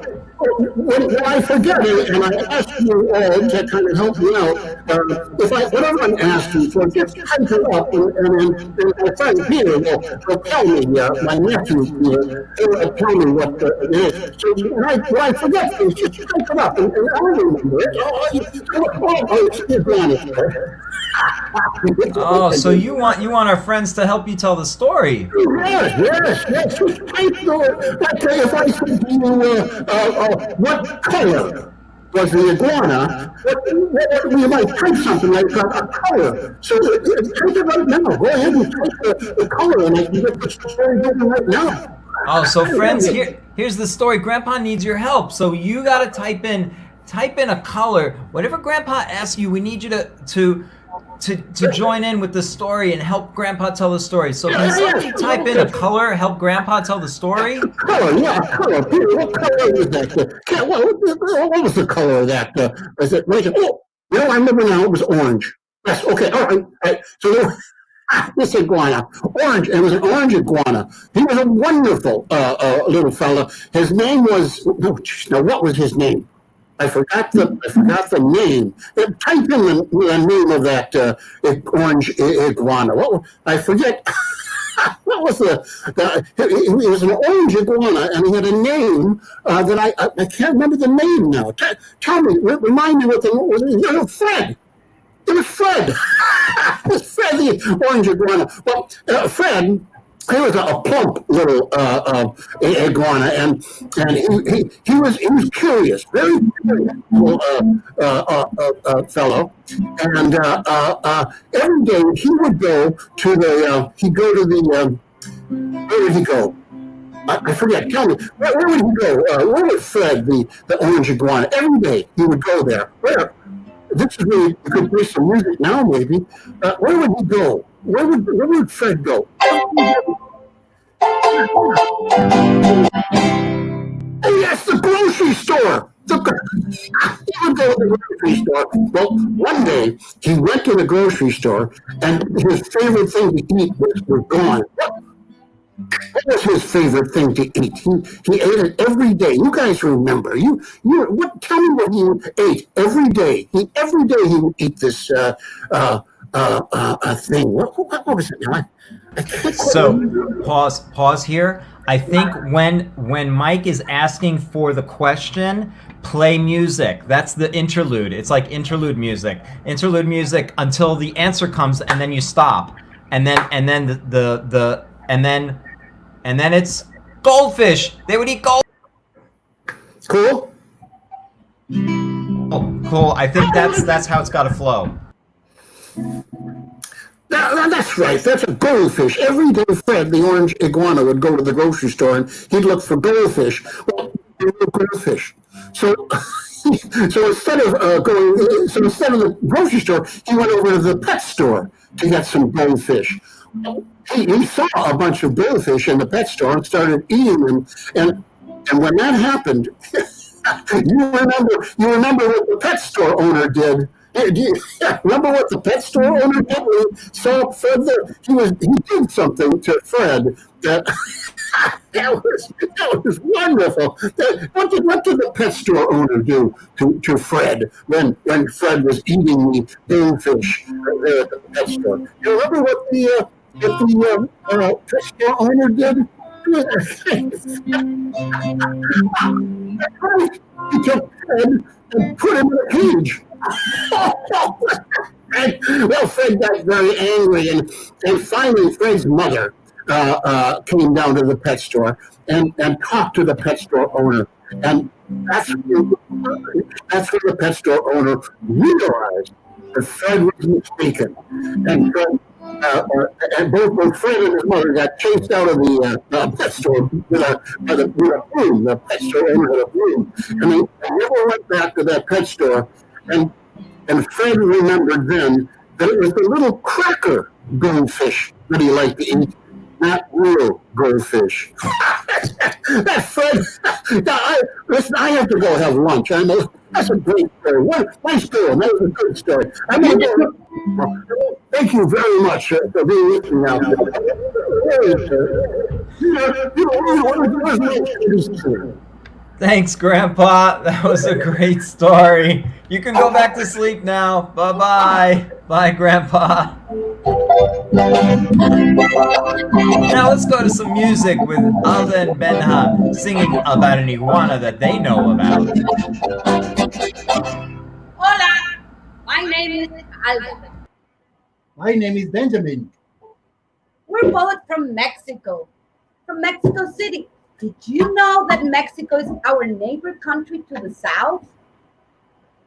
When I forget it, and I ask you all to kind of help me out, whatever I'm asking for, just type it up, and my friend Peter will tell me, my nephew Peter, he will tell me what it is. So when I forget things, just type it up, and I'll remember it. Excuse me. Oh, so you want our friends to help you tell the story? Yes. Just type the, like if I said to you, what color was the iguana? You might type something like a color. So type it right now. Go ahead and type the color, and I can get the story going right now. Oh, so friends, here's the story. Grandpa needs your help. So you gotta type in a color. Whatever Grandpa asks you, we need you to join in with the story and help Grandpa tell the story. So can somebody type in a color, help Grandpa tell the story? Color. Peter, what color was that? What was the color of that? Was it? Oh, I remember now. It was orange. Yes. Okay. All right. So this iguana, orange. It was an orange iguana. He was a wonderful little fella. His name was. Now, what was his name? I forgot the name. Type in the name of that orange iguana. I forget. What was he was an orange iguana, and he had a name that I can't remember the name now. Tell me, remind me what the name was. It was Fred. It was Fred. It was Fred the orange iguana. Well, Fred. He was a plump little iguana, and he was curious, very curious little fellow. And every day he would go to the where would he go? I forget. Tell me, where would he go? Where would Fred, the orange iguana? Every day he would go there. Where? This is where you could play some music now, maybe. Where would he go? Where would Fred go? Oh, yes, the grocery store. He would go to the grocery store. Well, one day he went to the grocery store, and his favorite thing to eat was gone. What was his favorite thing to eat? He ate it every day. You guys remember? Tell me what he ate every day. Every day he would eat this thing. What was it now? So pause here. I think when Mike is asking for the question, play music. That's the interlude. It's like interlude music. Interlude music until the answer comes, and then you stop, and then And then it's goldfish. They would eat gold. Cool? Oh, cool. I think that's how it's got to flow. That's right. That's a goldfish. Every day, Fred, the orange iguana, would go to the grocery store and he'd look for goldfish. Well, there were goldfish. So, so instead of the grocery store, he went over to the pet store to get some goldfish. He saw a bunch of goldfish in the pet store and started eating them. And when that happened, you remember what the pet store owner did. Do you remember what the pet store owner did? When he saw Fred there, he did something to Fred that that was wonderful. What did the pet store owner do to Fred when Fred was eating the goldfish there at the pet store? You remember what the pet store owner did? He took Fred and put him in a cage. Well, Fred got very angry, and finally Fred's mother came down to the pet store and talked to the pet store owner. And that's when the pet store owner realized that Fred was mistaken. And both Fred and his mother got chased out of the pet store with a broom. The pet store owner had a broom. And they never went back to that pet store. And Fred remembered then that it was the little cracker goldfish that he liked to eat, not real goldfish. That Fred, listen, I have to go have lunch. That's a great story. Nice story. That was a good story. I'm going to go. Thank you very much for being with me now. Thanks, Grandpa. That was a great story. You can go back to sleep now. Bye-bye. Bye, Grandpa. Now let's go to some music with Alda and Benha singing about an iguana that they know about. Hola, my name is Alda. My name is Benjamin. We're both from Mexico City. Did you know that Mexico is our neighbor country to the south?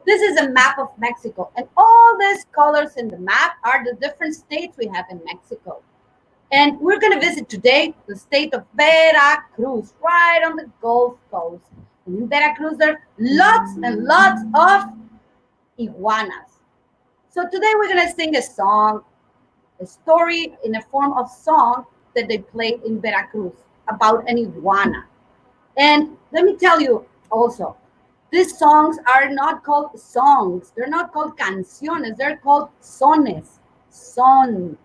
This is a map of Mexico, and all these colors in the map are the different states we have in Mexico. And we're going to visit today the state of Veracruz, right on the Gulf Coast. And in Veracruz, there are lots and lots of iguanas. So today we're going to sing a song, a story in a form of song that they played in Veracruz about an iguana. And let me tell you also, these songs are not called songs. They're not called canciones. They're called sones. Son,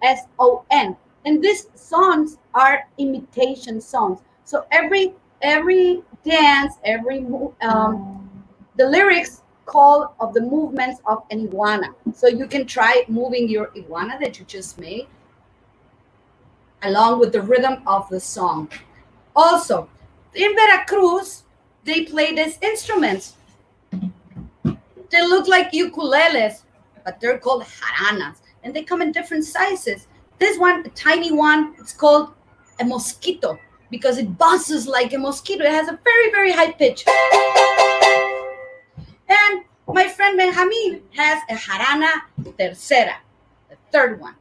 S-O-N. And these songs are imitation songs. So every dance, the lyrics call of the movements of an iguana. So you can try moving your iguana that you just made along with the rhythm of the song. Also, in Veracruz, they play these instruments. They look like ukuleles, but they're called jaranas, and they come in different sizes. This one, a tiny one, it's called a mosquito because it buzzes like a mosquito. It has a very, very high pitch. And my friend Benjamin has a jarana tercera, the third one.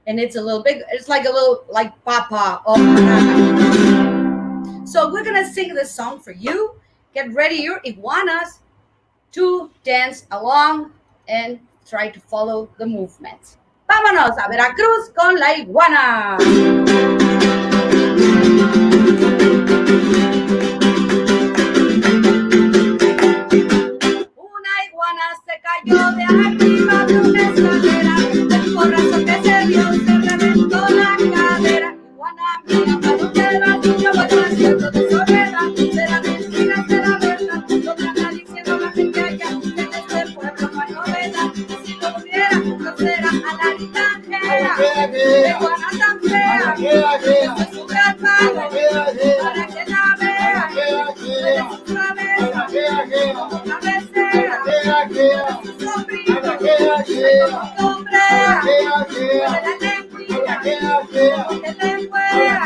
And it's a little big, it's like a little, like papa of jarana. So we're gonna sing this song for you. Get ready your iguanas to dance along and try to follow the movements. Vámonos a Veracruz con la iguana. Una iguana se cayó de arriba de una escalera, el porrazo que se dio se reventó la cadera. Iguana mía, ¿para dónde vas? Yo voy haciendo de soledad, de la mentira, de la verdad, lo que anda diciendo la gente allá, que en este pueblo no hay novedad. Si lo hubiera, no será a la ritanjera, iguana tan fea, que se sube al palo, para que la vea, de su cabeza, como cabecera, su sombrilla, como sombrea, de la lengüilla, como que le fuera,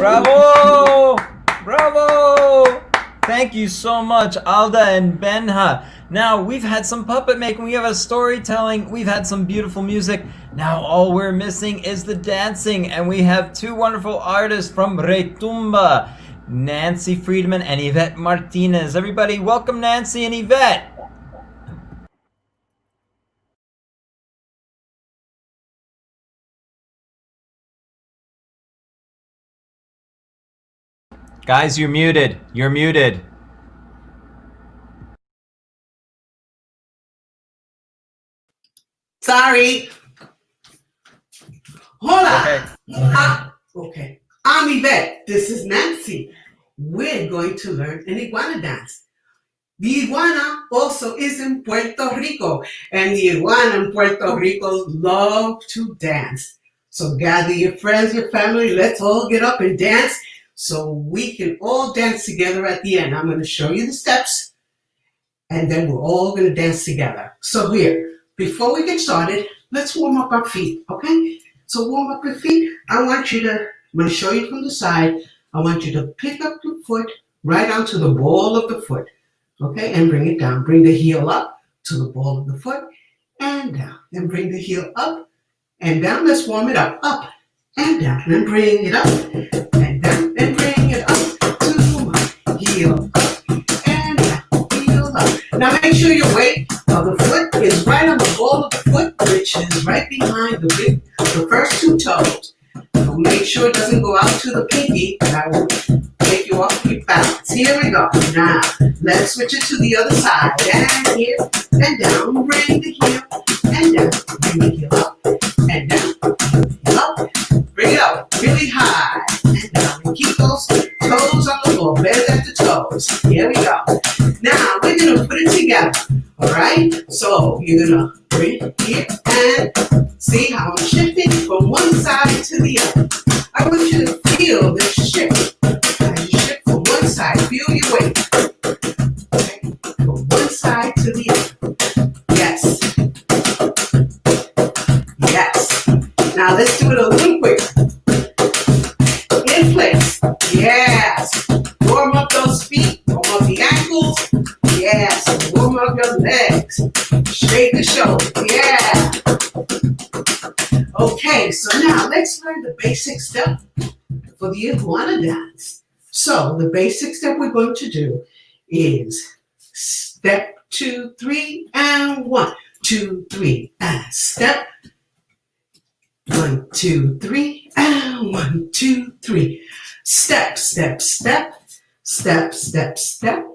Bravo! Bravo! Thank you so much, Alda and Benha. Now, we've had some puppet making, we have a storytelling, we've had some beautiful music. Now, all we're missing is the dancing, and we have two wonderful artists from Retumba, Nancy Friedman and Yvette Martinez. Everybody, welcome Nancy and Yvette. Guys, you're muted. You're muted. Sorry. Hola. Okay. Okay. I'm Yvette. This is Nancy. We're going to learn an iguana dance. The iguana also is in Puerto Rico, and the iguana in Puerto Rico love to dance. So gather your friends, your family, let's all get up and dance so we can all dance together at the end. I'm going to show you the steps, and then we're all going to dance together. So here, before we get started, let's warm up our feet, okay? So warm up your feet. I'm going to show you from the side. I want you to pick up your foot right onto the ball of the foot, okay? And bring it down. Bring the heel up to the ball of the foot and down. Then bring the heel up and down. Let's warm it up. Up and down. Then bring it up and down. Then bring it up to my heel. Up and down. Heel up. Now make sure your weight of the foot is right on the ball of the foot, which is right behind the first two toes. So make sure it doesn't go out to the pinky. That will take you off your balance. Here we go. Now, let's switch it to the other side. And here, and down. Bring the heel, and down. Bring the heel up, and down. Heel up. Bring it up really high, and down. And keep those toes on the floor. Bend at the toes. Here we go. Now, we're going to put it together. All right? So, you're going to bring it here, and see how I'm shifting from one side to the other. I want you to feel this shift. As you shift from one side, feel your weight. Okay? From one side to the other. Yes. Yes. Now let's do it a little quicker. In place. Yes. Warm up those feet. Warm up the ankles. Yes. Warm up your legs. Straighten the shoulders. Yeah. Okay, so now let's learn the basic step for the iguana dance. So the basic step we're going to do is step 2, 3, and 1, 2, 3, and step 1, 2, 3, and 1, 2, 3. Step, step, step, step, step, step.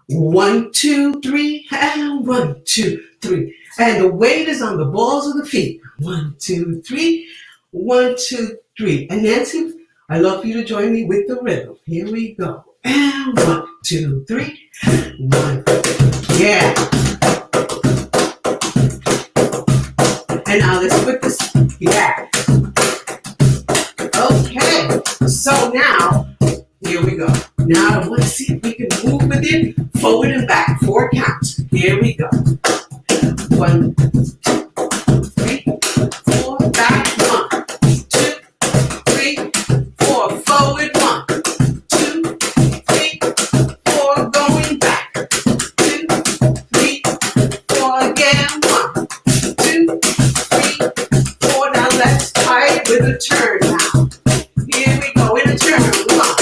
1, 2, 3, and 1, 2, 3. And the weight is on the balls of the feet. 1, 2, 3, 1, 2, 3. And Nancy, I'd love for you to join me with the rhythm. Here we go. And 1, 2, 3, 1. Yeah. And now let's put this. Yeah. Now I want to see if we can move with it forward and back. 4 counts. Here we go. 1, 2, 3, 4, back. 1, 2, 3, 4, forward. 1, 2, 3, 4, going back. 2, 3, 4 again. 1, 2, 3, 4. Now let's try it with a turn now. Here we go in a turn. 1,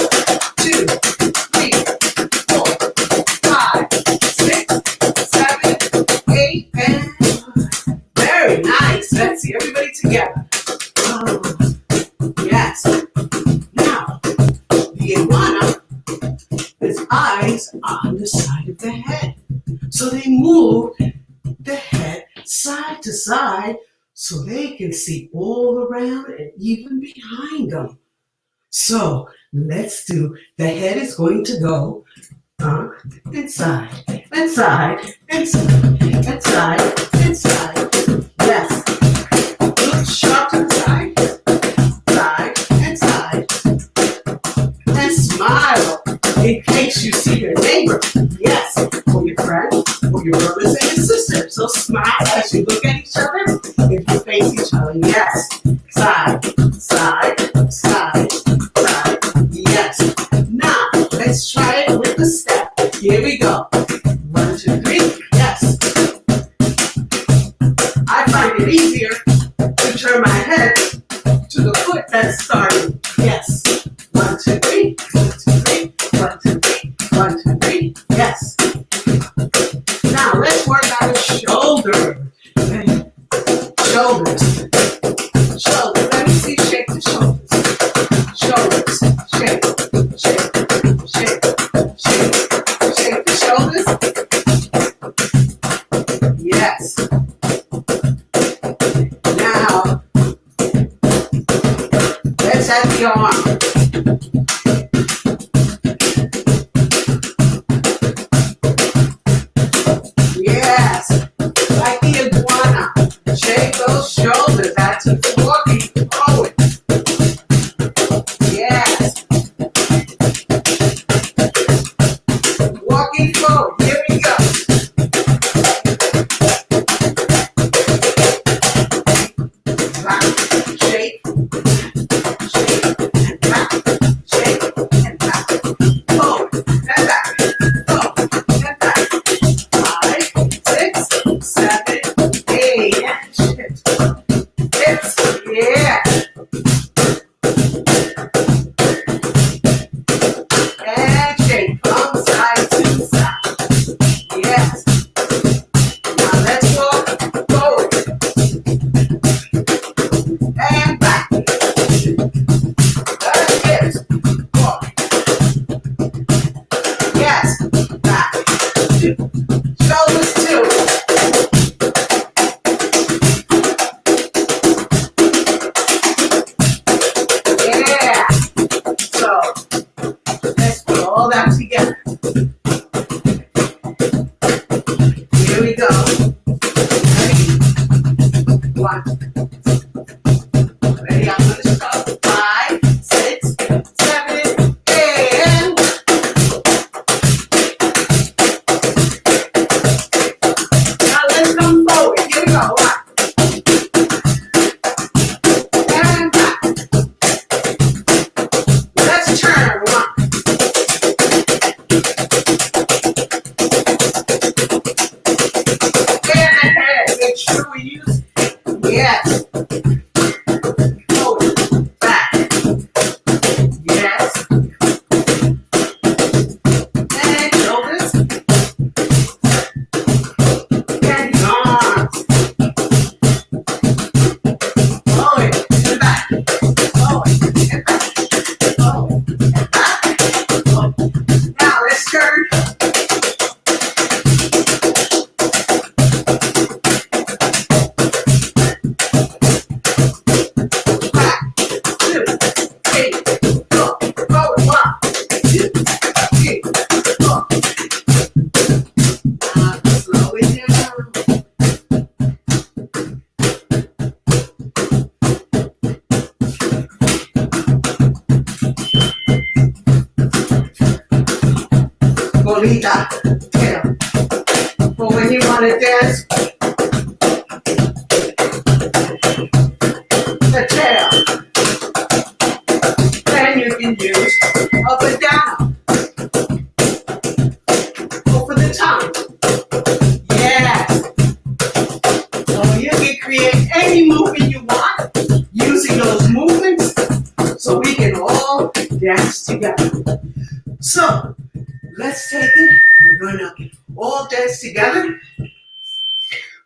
2, 3, 4, 5, 6, 7, 8, and 9. Very nice. Let's see everybody together. Oh, yes. Now, the iguana, his eyes are on the side of the head. So they move the head side to side so they can see all around and even behind them. So let's do, the head is going to go inside, inside, inside, inside, inside. Yes. Look sharp to the side, side, and side. And smile in case you see your neighbor. Yes. Or your friend, or your brothers and your sisters. So smile as you look at each other. If you face each other, yes. Side, side, side, side. Yes. Now, let's try it with the step. Here we go. 1, 2, 3. Yes. I find it easier to turn my head to the foot that's starting. Yes. 1, 2, 3. 1, 2, 3. 1, 2, 3. 1, 2, 3. Yes. Now let's work on the shoulder. Shoulders. Shoulders. Let me see. Shake the shoulders. Shoulders. Shake. Shake. Shake. Shake. Shake the shoulders. Yes. Now let's have the arm. Yes, like the iguana. Shake those shoulders. That's a walking forward. Yes. Walking forward. Here we go. Back. Shake. Shake. And back. colita, tail. But when you want to dance, the tail. Then you can use up and down. Go for the tongue. Yeah. So you can create any movement you want using those movements so we can all dance together. So let's take it. We're going to all dance together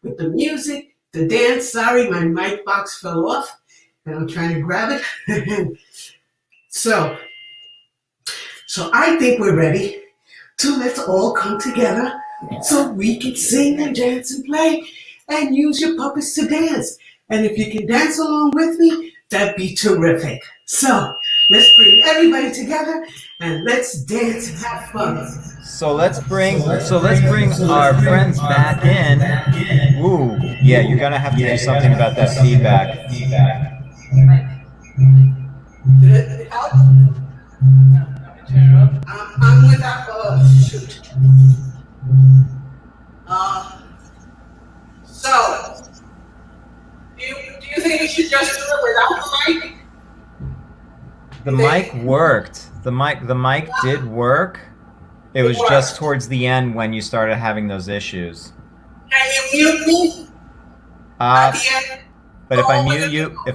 with the music, the dance. Sorry, my mic box fell off and I'm trying to grab it. So I think we're ready to let's all come together so we can sing and dance and play and use your puppets to dance. And if you can dance along with me, that'd be terrific. So let's bring everybody together and let's dance and have fun. So let's bring our friends back in. Ooh, yeah, you're gonna have to do something about that feedback. Did it help? I'm without, shoot. So, do you think we should just do it without the mic? The mic worked. The mic did work. It was just towards the end when you started having those issues. Can you mute me? At the end? But if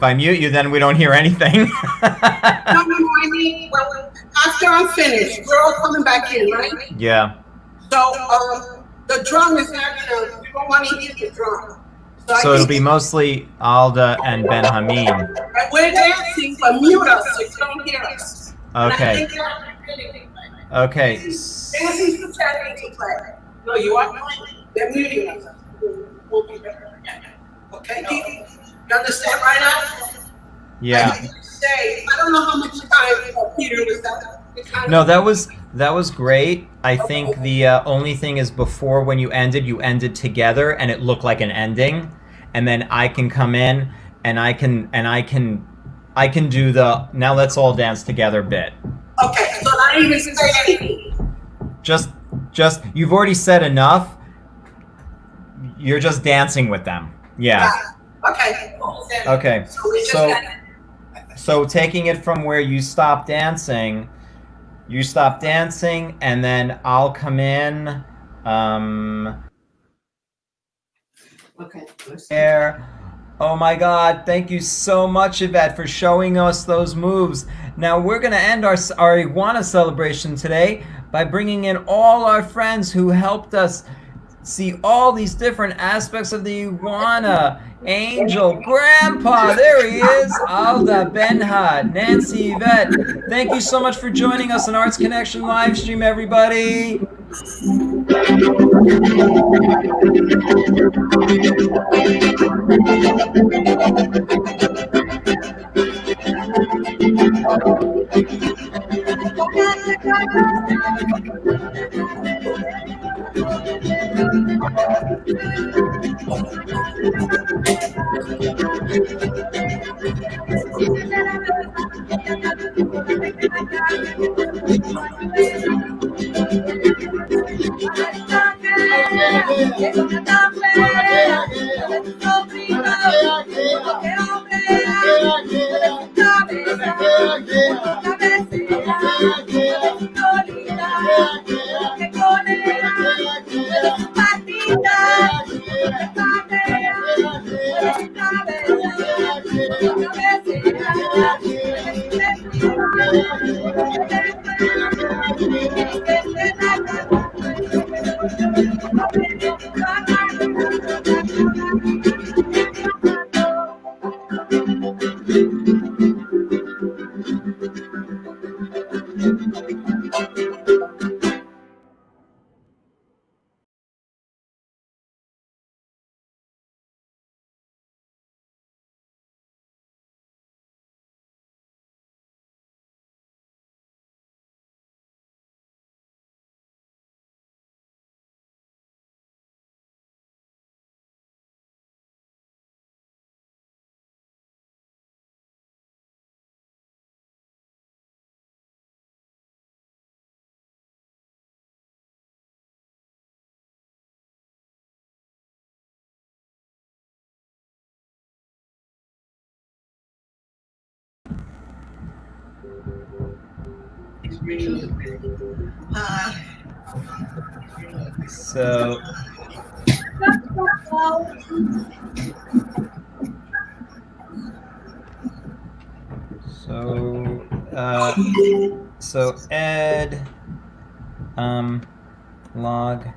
I mute you, then we don't hear anything. No, I mean, after I'm finished, we're all coming back in, right? Yeah. So, the drum is not gonna, we don't want to hear the drum. So it'll be mostly Alda and Ben Hameen. And we're dancing, but mute us so you don't hear us. Okay. Okay. Dancing's pretending to play. No, you are playing. They're muting us. We'll be better again. Okay, you understand right now? Yeah. I don't know how much time Peter was that. No, that was great. I think the only thing is before when you ended together and it looked like an ending, and then I can come in and I can do the now let's all dance together bit. Okay, so not even say anything. Just you've already said enough. You're just dancing with them. Yeah. Okay. Okay. So taking it from where you stop dancing, and then I'll come in. Okay. There. Oh my God! Thank you so much, Yvette, for showing us those moves. Now we're gonna end our Iguana celebration today by bringing in all our friends who helped us see all these different aspects of the iguana. Angel, Grandpa, there he is. Alda, Benha, Nancy, Yvette. Thank you so much for joining us on Arts Connection live stream, everybody. So so Ed, log.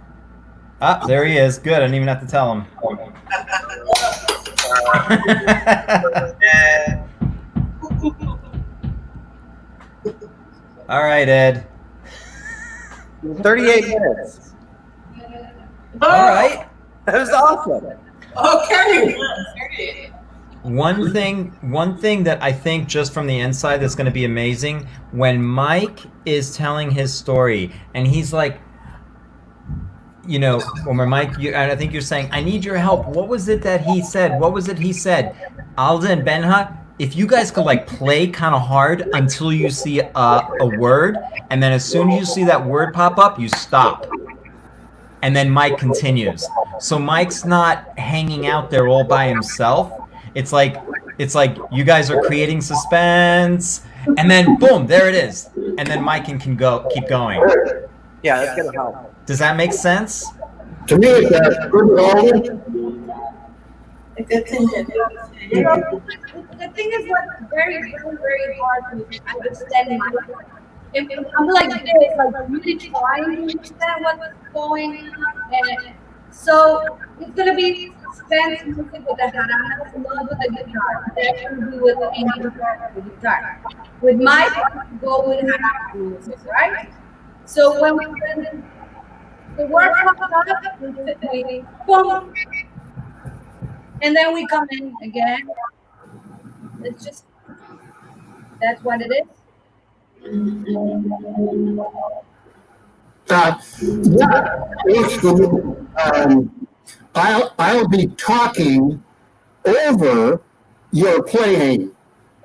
Ah, there he is. Good. I didn't even have to tell him. All right, Ed. 38 minutes. All right. That was awesome. Okay. One thing that I think just from the inside that's going to be amazing when Mike is telling his story and he's like, you know, when Mike, I think you're saying, I need your help. What was it that he said? What was it he said? Alda and Benha, if you guys could like play kind of hard until you see a word, and then as soon as you see that word pop up, you stop. And then Mike continues. So Mike's not hanging out there all by himself. It's like you guys are creating suspense, and then boom, there it is. And then Mike can keep going. Yeah, that's gonna help. Does that make sense? To me, it's good always. The thing is, like, very hard to understand my. If I'm like this, like really trying to understand what's going on, and so it's gonna be suspense music with the haranas, not with the guitar. That should be with the guitar. With Mike, go with harana music, right? So when the word comes up, we boom, and then we come in again. It's just that's what it is. Yeah, I'll be talking over your playing,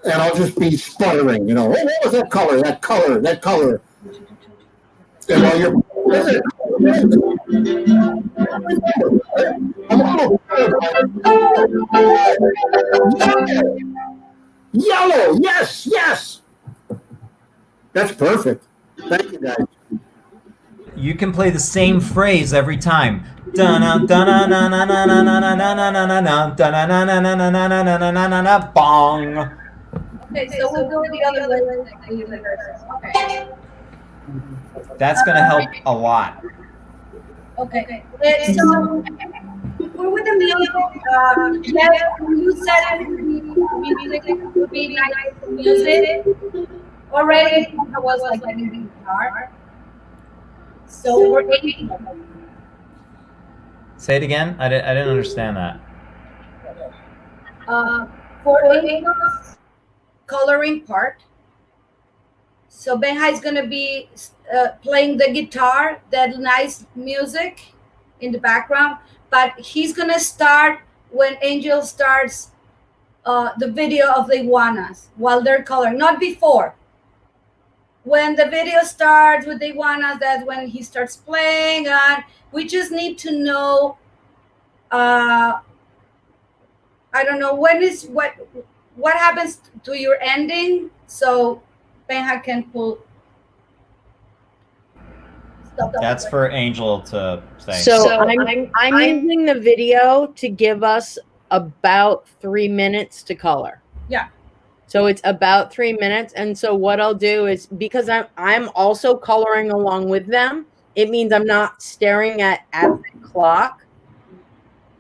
and I'll just be sputtering. You know, oh, what was that color? That color? That color? And while you're yellow, yes, yes. That's perfect. Thank you, guys. You can play the same phrase every time. Bong. Okay, so we'll go the other way. Like the rehearsal. Okay. That's gonna help a lot. Okay. So we're with the music. Yes, you said music would be nice music. Already, I was like getting the guitar. So we're aiming. Say it again. I didn't understand that. For Angel's coloring part. So Benha is gonna be playing the guitar, that nice music in the background, but he's gonna start when Angel starts the video of the iguanas while they're coloring, not before. When the video starts with the iguanas, that's when he starts playing, and we just need to know. I don't know what happens to your ending, so Benha can pull. Stop. That's for Angel to say. So I'm using the video to give us about 3 minutes to color. Yeah. So it's about 3 minutes. And so what I'll do is, because I'm also coloring along with them, it means I'm not staring at the clock.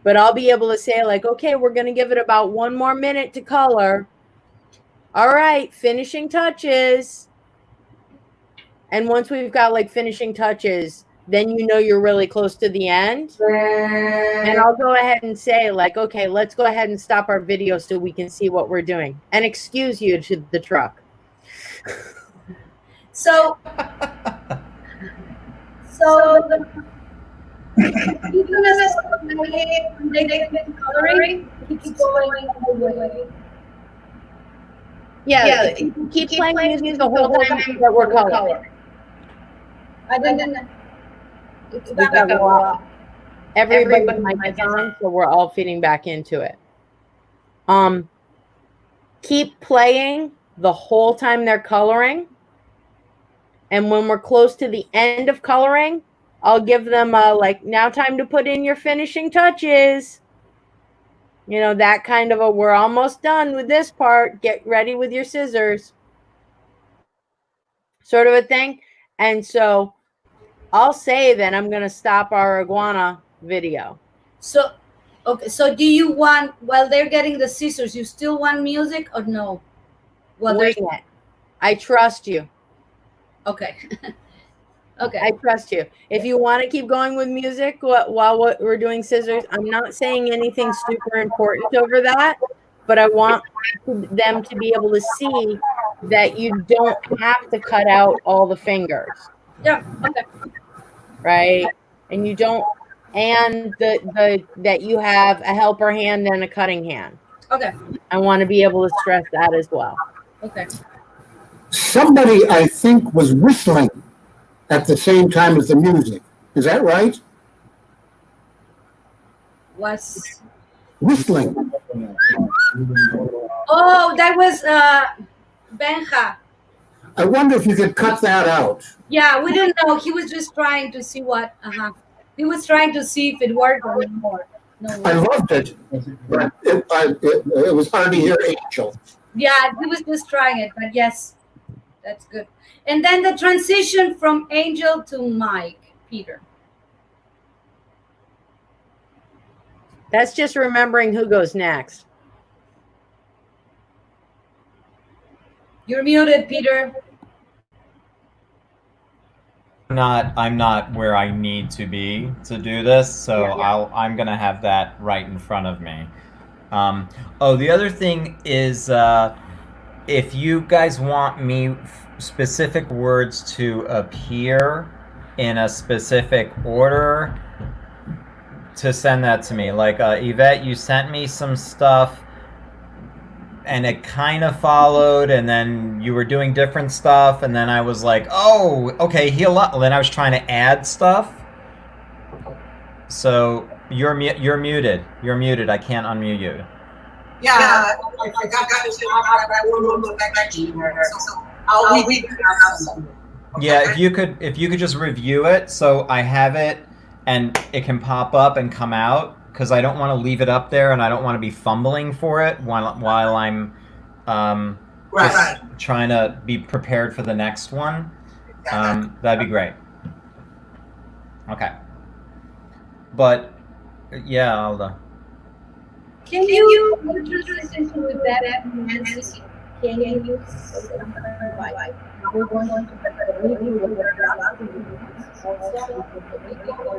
But I'll be able to say, like, okay, we're going to give it about 1 more minute to color. All right, finishing touches. And once we've got like finishing touches, then you know you're really close to the end. And I'll go ahead and say, like, okay, let's go ahead and stop our video so we can see what we're doing. And excuse you to the truck. So he's gonna coloring, keeps going all the way. Yeah, keep playing music the whole time that we're coloring. And then it's We got a lot. Everybody's mic is on, so we're all feeding back into it. Keep playing the whole time they're coloring. And when we're close to the end of coloring, I'll give them like, now time to put in your finishing touches. You know, that kind of a, we're almost done with this part. Get ready with your scissors. Sort of a thing. And so I'll say that I'm going to stop our iguana video. So, okay. So, do you want, while they're getting the scissors, you still want music or no? Well, Wing it. I trust you. Okay. Okay. I trust you. If you want to keep going with music while we're doing scissors, I'm not saying anything super important over that, but I want them to be able to see that you don't have to cut out all the fingers. Yeah. Okay. Right? And you don't, and that you have a helper hand and a cutting hand. Okay. I want to be able to stress that as well. Okay. Somebody, I think, was whistling at the same time as the music. Is that right? Was Whistling. Oh, that was Benja. I wonder if you could cut that out. Yeah, we didn't know. He was just trying to see what. He was trying to see if it worked or more. No. I loved it, but it was hard to hear Angel. Yeah, he was just trying it, but yes, that's good. And then the transition from Angel to Mike, Peter. That's just remembering who goes next. You're muted, Peter. I'm not where I need to be to do this, so Yeah. I'm gonna have that right in front of me. The other thing is, if you guys want me specific words to appear in a specific order, to send that to me. Like Yvette, you sent me some stuff and it kind of followed, and then you were doing different stuff, and then I was like, oh, okay, heal up. Then I was trying to add stuff. So you're muted. You're muted. I can't unmute you. Yeah, I forgot to say I will go back to you. So I'll read it. Yeah, if you could just review it so I have it and it can pop up and come out, because I don't want to leave it up there and I don't want to be fumbling for it while I'm just trying to be prepared for the next one. That'd be great. Okay. But yeah, Alda. Can you transition with that, Nancy? Can you? We're going to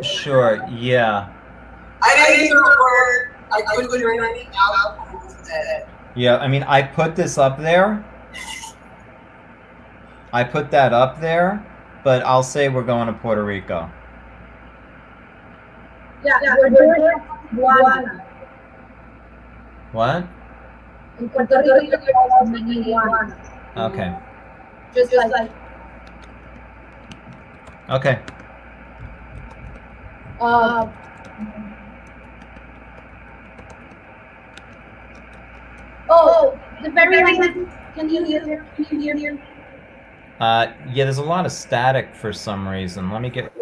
Sure. Yeah. I didn't hear a word. I couldn't figure anything out. Yeah. I mean, I put this up there. I put that up there, but I'll say we're going to Puerto Rico. Yeah, we're doing Iguana. What? In Puerto Rico, there's many Iguanas. Okay. Just like Okay. The very end. Can you hear? Can you hear? Yeah, there's a lot of static for some reason. Let me get.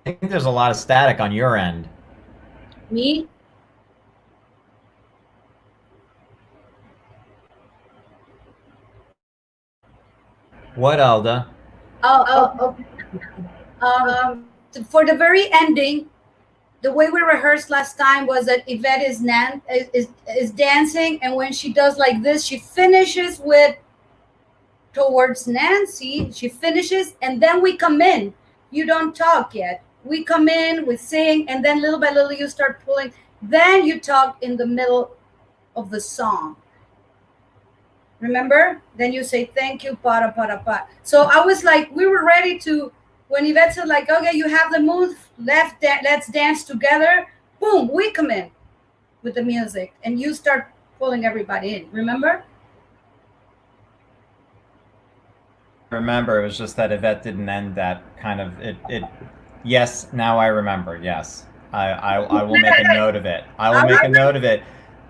I think there's a lot of static on your end. Me? What, Alda? For the very ending, the way we rehearsed last time was that Yvette is dancing, and when she does like this, she finishes with towards Nancy. She finishes, and then we come in. You don't talk yet. We come in, we sing, and then little by little you start pulling. Then you talk in the middle of the song. Remember? Then you say thank you, para para pa. So I was like, we were ready to. When Yvette said like, okay, you have the move, let's dance together. Boom, we come in with the music, and you start pulling everybody in. Remember? Remember, it was just that Yvette didn't end that kind of it. Yes, now I remember. Yes. I will make a note of it. I will make a note of it.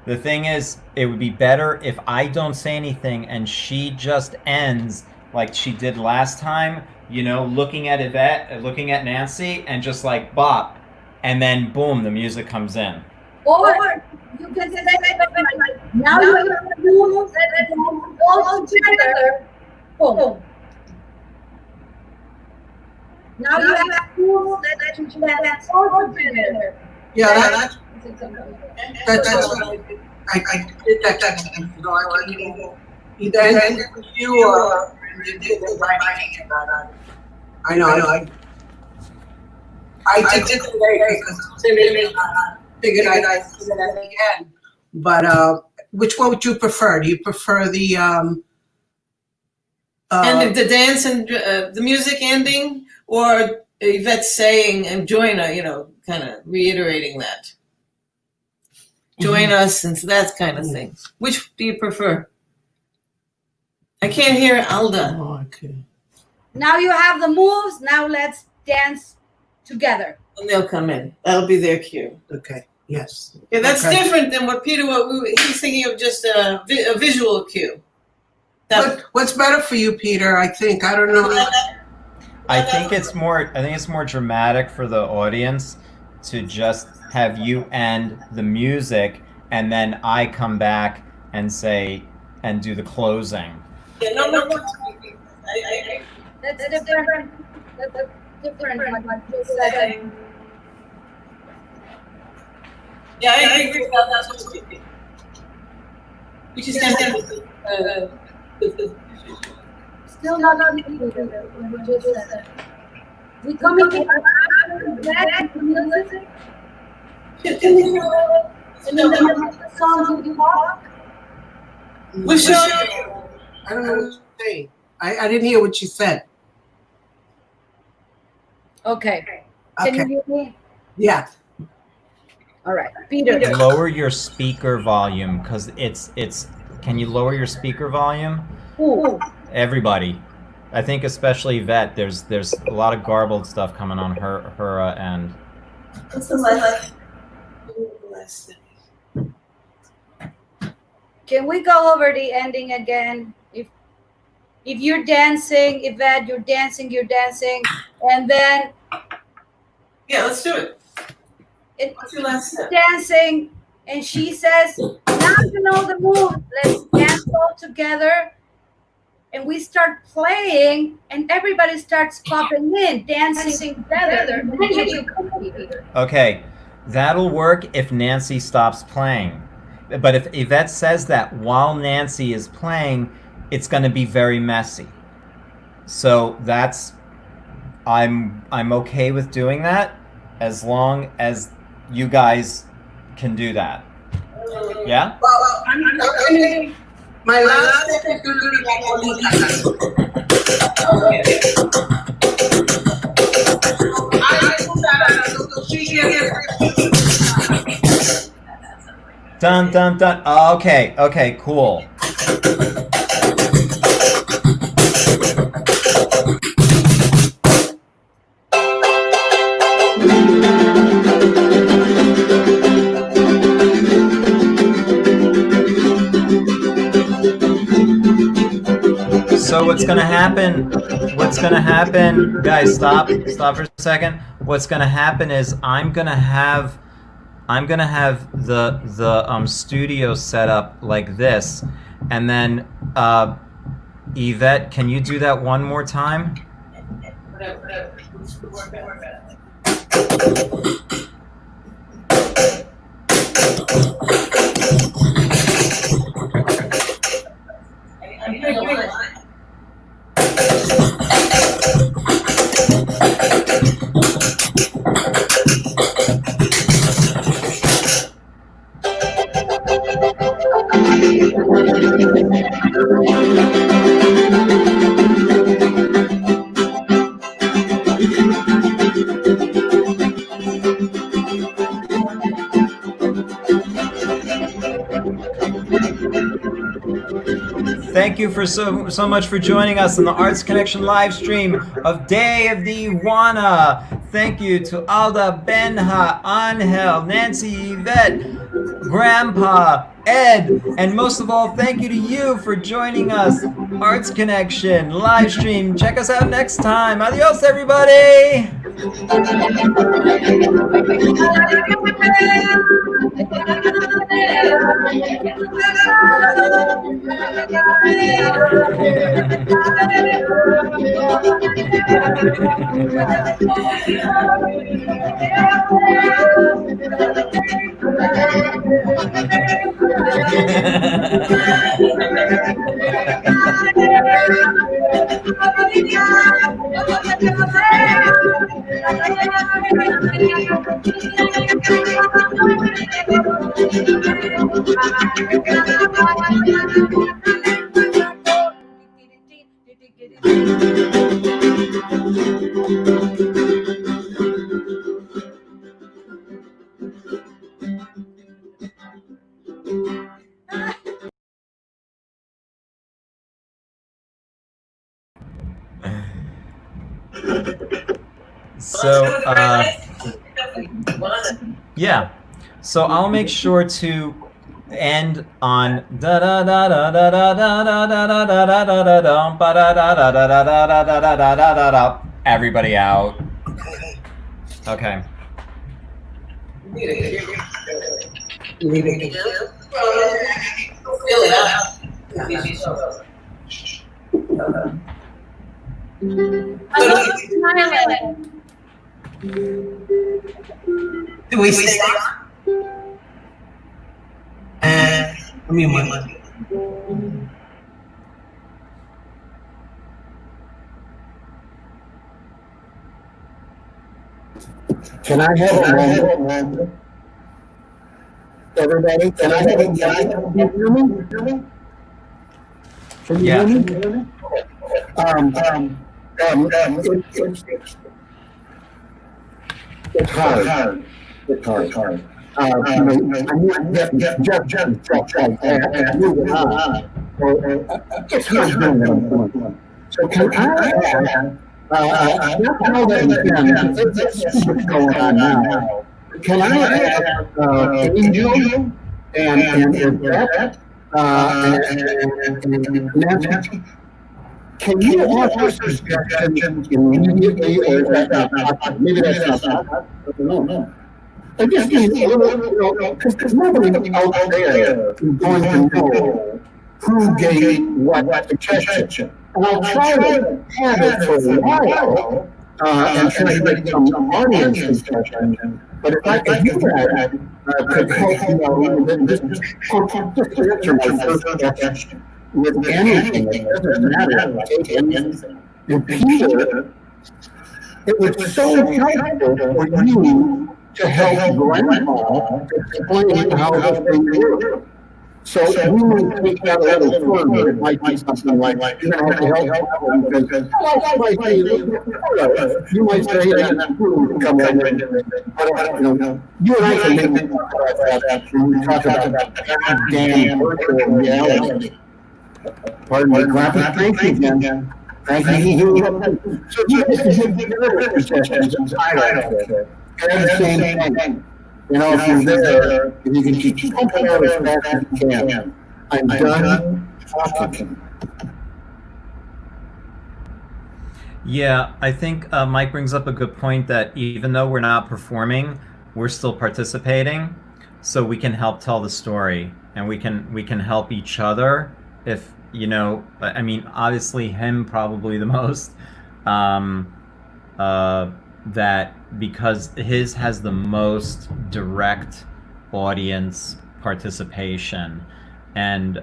The thing is, it would be better if I don't say anything and she just ends like she did last time, you know, looking at Yvette, looking at Nancy, and just like bop. And then boom, the music comes in. Or you can say like, now you have to move and all together. Boom. Now you have to move that all together. Yeah, that's what I did that. So I can either end with you or you did the writing about it. I know. I did it today because I figured I'd see it at the end. But which one would you prefer? Do you prefer the And the dance and the music ending, or Yvette saying and join us, you know, kind of reiterating that. Join us and that kind of thing. Which do you prefer? I can't hear Alda. Oh, okay. Now you have the moves. Now let's dance together. And they'll come in. That'll be their cue. Okay. Yes. Yeah, that's Okay. different than what Peter. He's thinking of just a visual cue. What's better for you, Peter? I think I don't know. I think it's more dramatic for the audience to just have you end the music and then I come back and say and do the closing. Yeah, no. That's different. That's different. Like you said. Yeah, I agree with that. That's what's creepy. We just can't have Still not we come in back to music. And then the songs you talk. We should. I don't know what you're saying. I didn't hear what you said. Okay. Can Okay. you hear me? Yeah. All right, Peter. Lower your speaker volume because it's. Can you lower your speaker volume? Ooh. Everybody, I think especially Yvette. There's a lot of garbled stuff coming on her end. What's the last? Can we go over the ending again? If you're dancing, Yvette, you're dancing, and then Yeah, let's do it. it, What's your last step? dancing, and she says, "Now you know the move. Let's dance all together." And we start playing, and everybody starts popping in, dancing together. And then you come, Peter. Okay, that'll work if Nancy stops playing. But if Yvette says that while Nancy is playing, it's going to be very messy. So I'm okay with doing that as long as you guys can do that. Yeah? Well, my last step is going to be like Dun dun dun. Okay, cool. So what's gonna happen, guys, stop for a second. What's gonna happen is I'm gonna have the studio set up like this, and then Yvette, can you do that one more time? Thank you for so much for joining us on the Arts Connection live stream of Day of the Iguana. Thank you to Alda, Benha, Angel, Nancy, Yvette, Grandpa, Ed, and most of all, thank you to you for joining us. Arts Connection live stream. Check us out next time. Adios, everybody. So, yeah. So I'll make sure to end on da da da da da da da da da da da da da da da ba da da da da da da da da da da da da. Everybody out. Okay. Do we stop? Give me a moment. Can I have a moment? Everybody, can I have a moment? Can you hear me? Can you hear me? It's hard. It's hard. I knew Jeff, it's hard doing what I'm doing. So can I know that that's what's going on now. Can I ask Angel and Yvette and Nancy, can you offer suggestions immediately, or is that not? Maybe that's not. No. I just need a little, because nobody out there is going to know who gave what suggestion. And I'll try to have it for a while and try to get some audience discussion. But if you guys could help, just answer my first question with anything, it doesn't matter, take anything. And Peter, it was so helpful for you to help Grandpa explain how this thing works. So we might take that a little further. It might be something like, you're going to have to help them because you might say, and then come in, you and I can make that when we talk about goddamn virtual reality. Pardon me, Grandpa, thank you again. Thank you. So you guys can give your suggestions and highlight it. And the same thing. If you're there, if you can keep pumping out as fast as you can. I'm done talking. Yeah, I think Mike brings up a good point that even though we're not performing, we're still participating, so we can help tell the story, and we can help each other. If I mean, obviously him probably the most. That because his has the most direct audience participation, and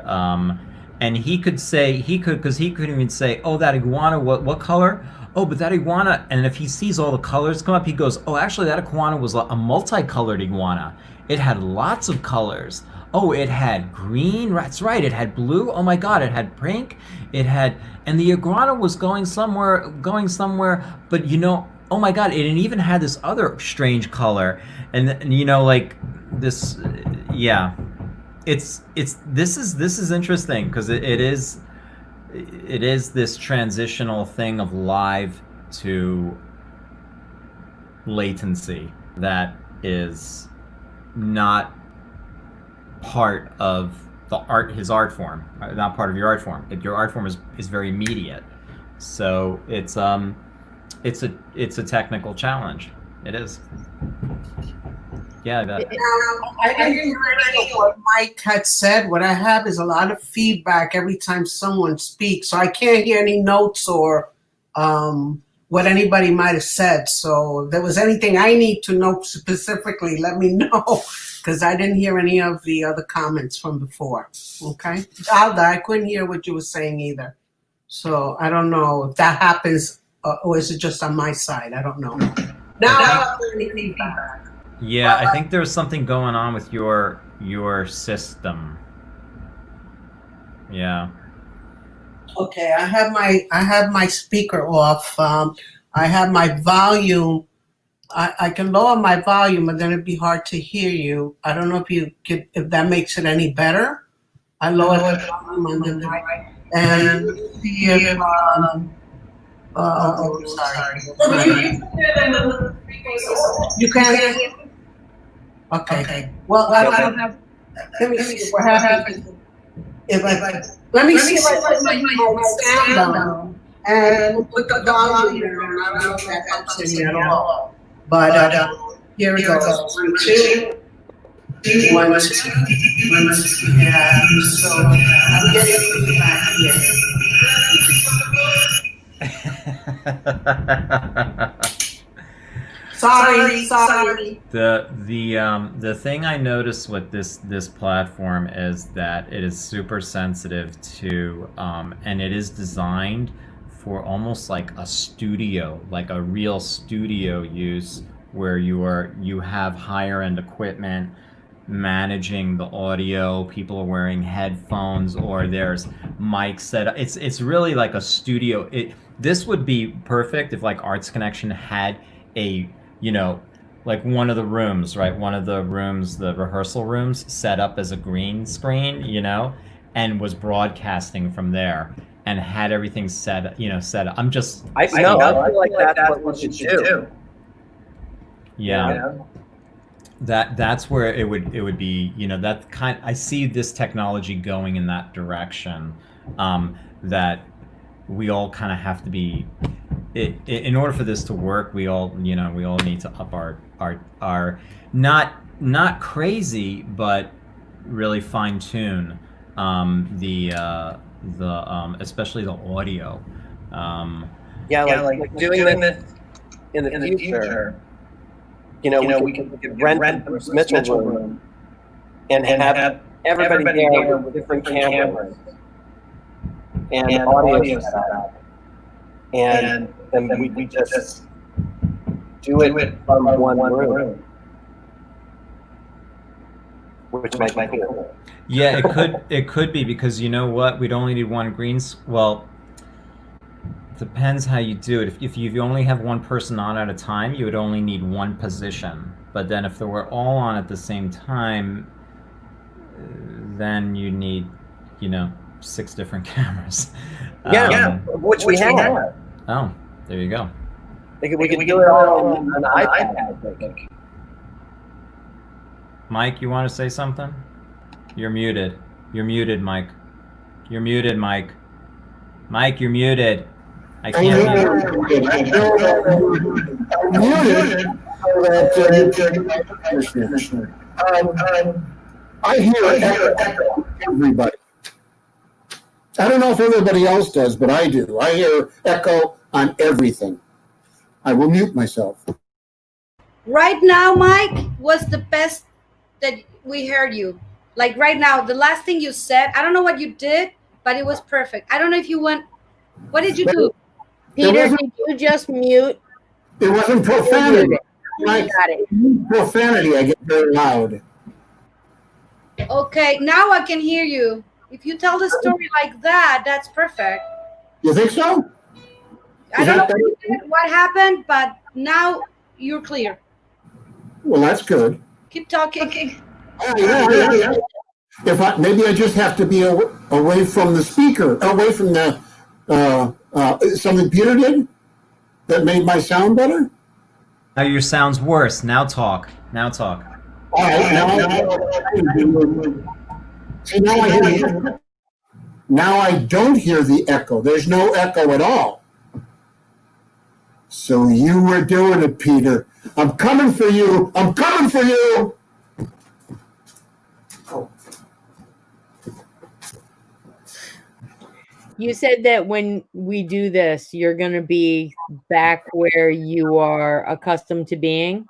he could because he could even say, oh, that iguana, what color? Oh, but that iguana, and if he sees all the colors come up, he goes, oh, actually that iguana was a multicolored iguana. It had lots of colors. Oh, it had green, that's right, it had blue, oh my god, it had pink, it had, and the iguana was going somewhere, but oh my god, it even had this other strange color, and like this, yeah, this is interesting because it is this transitional thing of live to latency that is not part of his art form, not part of your art form. Your art form is very immediate, so it's a technical challenge. It is. Yeah, I bet. I didn't hear any of what Mike had said. What I have is a lot of feedback every time someone speaks, so I can't hear any notes or what anybody might have said. So if there was anything I need to know specifically, let me know, because I didn't hear any of the other comments from before. Okay, Alda, I couldn't hear what you were saying either. So I don't know if that happens, or is it just on my side? I don't know. Now I don't hear any feedback. Yeah, I think there's something going on with your system. Yeah. Okay, I have my speaker off. I have my volume. I can lower my volume, but then it'd be hard to hear you. I don't know if that makes it any better. I lowered the volume on the mic, and see if sorry. You can't hear me? Okay. Well, I don't have. Let me see what happens let me see if I put my sound down and put the volume down. I don't know if that helps any at all. But here it goes. 1, 2, 1, 2, 1, 2. Yeah. So I'm getting feedback here. Sorry. The thing I noticed with this platform is that it is super sensitive to and it is designed for almost like a studio, like a real studio use, where you have higher end equipment managing the audio, people are wearing headphones, or there's mics set up. It's really like a studio. This would be perfect if like Arts Connection had a, like one of the rooms, right? One of the rooms, the rehearsal rooms, set up as a green screen, and was broadcasting from there and had everything set up. I feel like that's what we should do. Yeah. That's where it would be, that kind. I see this technology going in that direction, that we all kind of have to be. In order for this to work, we all need to up our not crazy, but really fine tune the especially the audio. Like doing this in the future. We could rent the Bruce Mitchell room and have everybody there with different cameras and audio set up. And then we just do it from one room, which might be cool. Yeah, it could be, because you know what? We'd only need one well, depends how you do it. If you only have one person on at a time, you would only need one position. But then if they were all on at the same time, then you need, 6 different cameras. Which we have. Oh, there you go. We could do it all on an iPad, I think. Mike, you want to say something? You're muted. You're muted, Mike. You're muted, Mike. Mike, you're muted. I can't hear you. I hear everybody. I don't know if everybody else does, but I do. I hear echo on everything. I will mute myself. Right now, Mike, was the best that we heard you. Like right now, the last thing you said, I don't know what you did, but it was perfect. I don't know if you went, what did you do? Peter, did you just mute? It wasn't profanity. Got it. Profanity, I get very loud. Okay, now I can hear you. If you tell the story like that, that's perfect. You think so? I don't know what happened, but now you're clear. Well, that's good. Keep talking. Yeah. Maybe I just have to be away from the speaker, away from the something Peter did that made my sound better. Now your sound's worse. Now talk. Now talk. All right, see, now I hear you. Now I don't hear the echo. There's no echo at all. So you were doing it, Peter. I'm coming for you. I'm coming for you. Oh. You said that when we do this, you're going to be back where you are accustomed to being,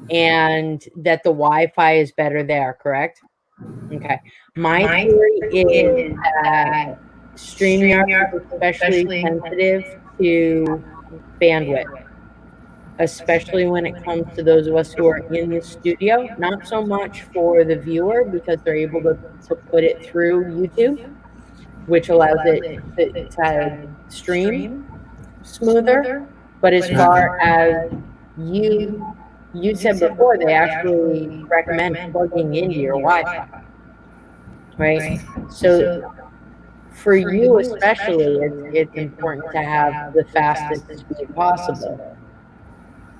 and that the Wi-Fi is better there, correct? Okay. My theory is that StreamYard is especially sensitive to bandwidth, especially when it comes to those of us who are in the studio. Not so much for the viewer, because they're able to put it through YouTube, which allows it to stream smoother. But as far as you said before, they actually recommend plugging into your Wi-Fi, right? So for you especially, it's important to have the fastest speed possible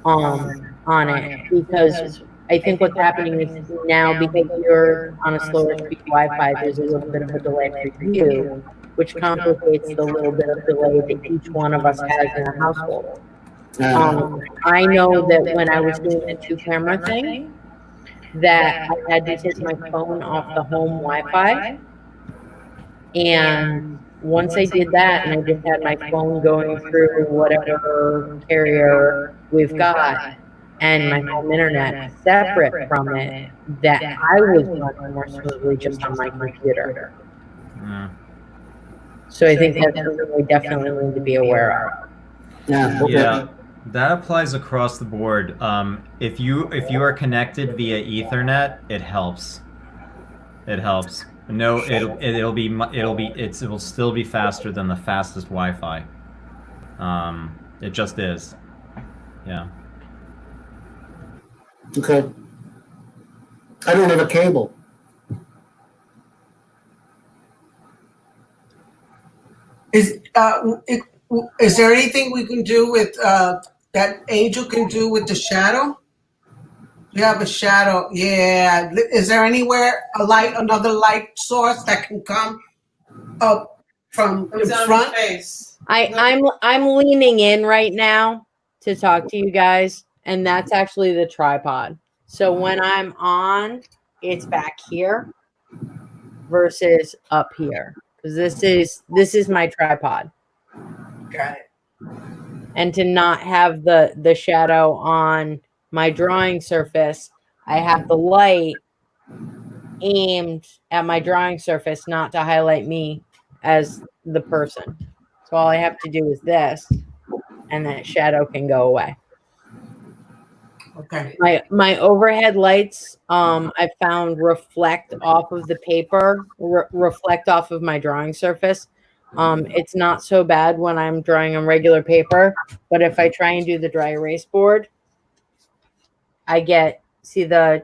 on it, because I think what's happening is now, because you're on a slower speed Wi-Fi, there's a little bit of a delay for you, which complicates the little bit of delay that each one of us has in a household. I know that when I was doing the 2-camera thing, that I had to take my phone off the home Wi-Fi, and once I did that, and I just had my phone going through whatever carrier we've got, and my home internet separate from it, that I was running more smoothly just on my computer. So I think that's something we definitely need to be aware of. Yeah, that applies across the board. If you are connected via Ethernet, it helps. It helps. No, it will still be faster than the fastest Wi-Fi. It just is. Yeah. Okay. I don't have a cable. Is there anything we can do with that Angel can do with the shadow? You have a shadow, yeah. Is there anywhere another light source that can come up from in front? I'm leaning in right now to talk to you guys, and that's actually the tripod. So when I'm on, it's back here versus up here, because this is my tripod. Got it. And to not have the shadow on my drawing surface, I have the light aimed at my drawing surface, not to highlight me as the person. So all I have to do is this, and that shadow can go away. Okay. My overhead lights, I found reflect off of the paper, reflect off of my drawing surface. It's not so bad when I'm drawing on regular paper, but if I try and do the dry erase board, see the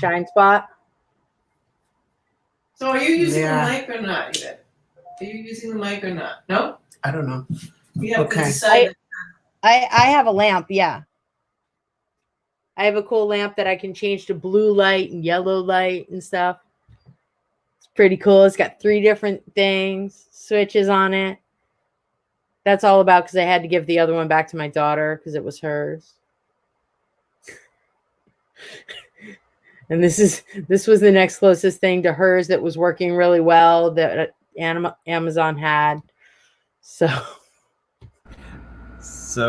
shine spot? So are you using the mic or not yet? Are you using the mic or not? No? I don't know. We have to Okay. decide. I have a lamp, yeah. I have a cool lamp that I can change to blue light and yellow light and stuff. It's pretty cool. It's got 3 different things, switches on it. That's all about because I had to give the other one back to my daughter because it was hers. And this was the next closest thing to hers that was working really well that Amazon had. So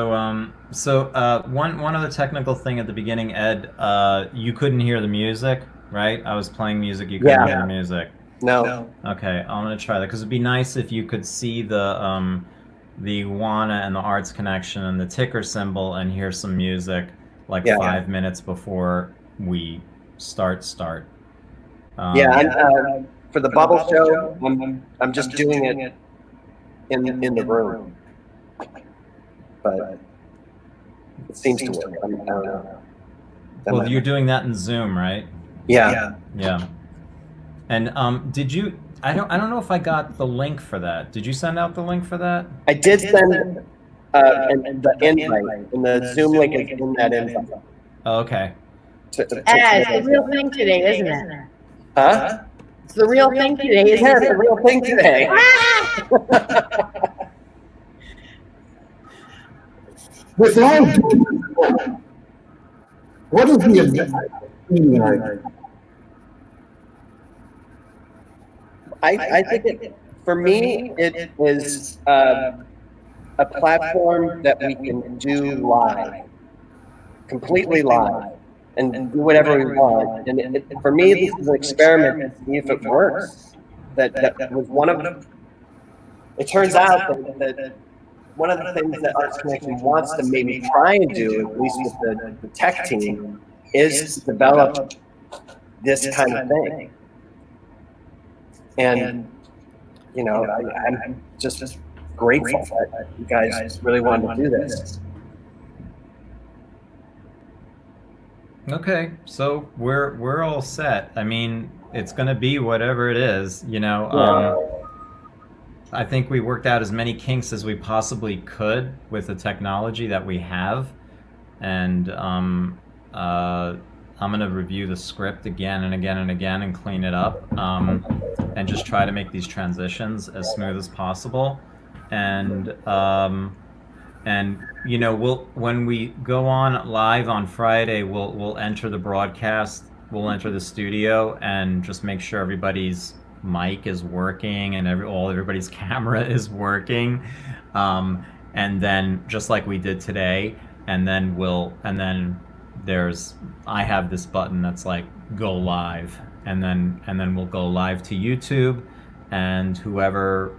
one other technical thing at the beginning, Ed, you couldn't hear the music, right? I was playing music, you couldn't hear the music. No. Okay, I'm gonna try that because it'd be nice if you could see the Iguana and the arts connection and the ticker symbol and hear some music like 5 minutes before we start. For the bubble show, I'm just doing it in the room, but it seems to work. I don't know. Well, you're doing that in Zoom, right? Yeah. And did you? I don't know if I got the link for that. Did you send out the link for that? I did send and the invite, and the Zoom link is in that invite. Okay. It's the real thing today, isn't it? Huh? It's the real thing today, isn't Yeah, it's the it? real thing today. With all due respect, what is the event? I think for me, it is a platform that we can do live, completely live, and do whatever we want. And for me, this is an experiment to see if it works. That was one of. It turns out that one of the things that Arts Connection wants to maybe try and do, at least with the tech team, is to develop this kind of thing. And you know, I'm just grateful that you guys really wanted to do this. Okay, so we're all set. I mean, it's gonna be whatever it is, you know. I think we worked out as many kinks as we possibly could with the technology that we have, and I'm gonna review the script again and again and again and clean it up, and just try to make these transitions as smooth as possible, and you know, when we go on live on Friday, we'll enter the broadcast, we'll enter the studio, and just make sure everybody's mic is working and everybody's camera is working, and then just like we did today, and then I have this button that's like go live, and then we'll go live to YouTube, and whoever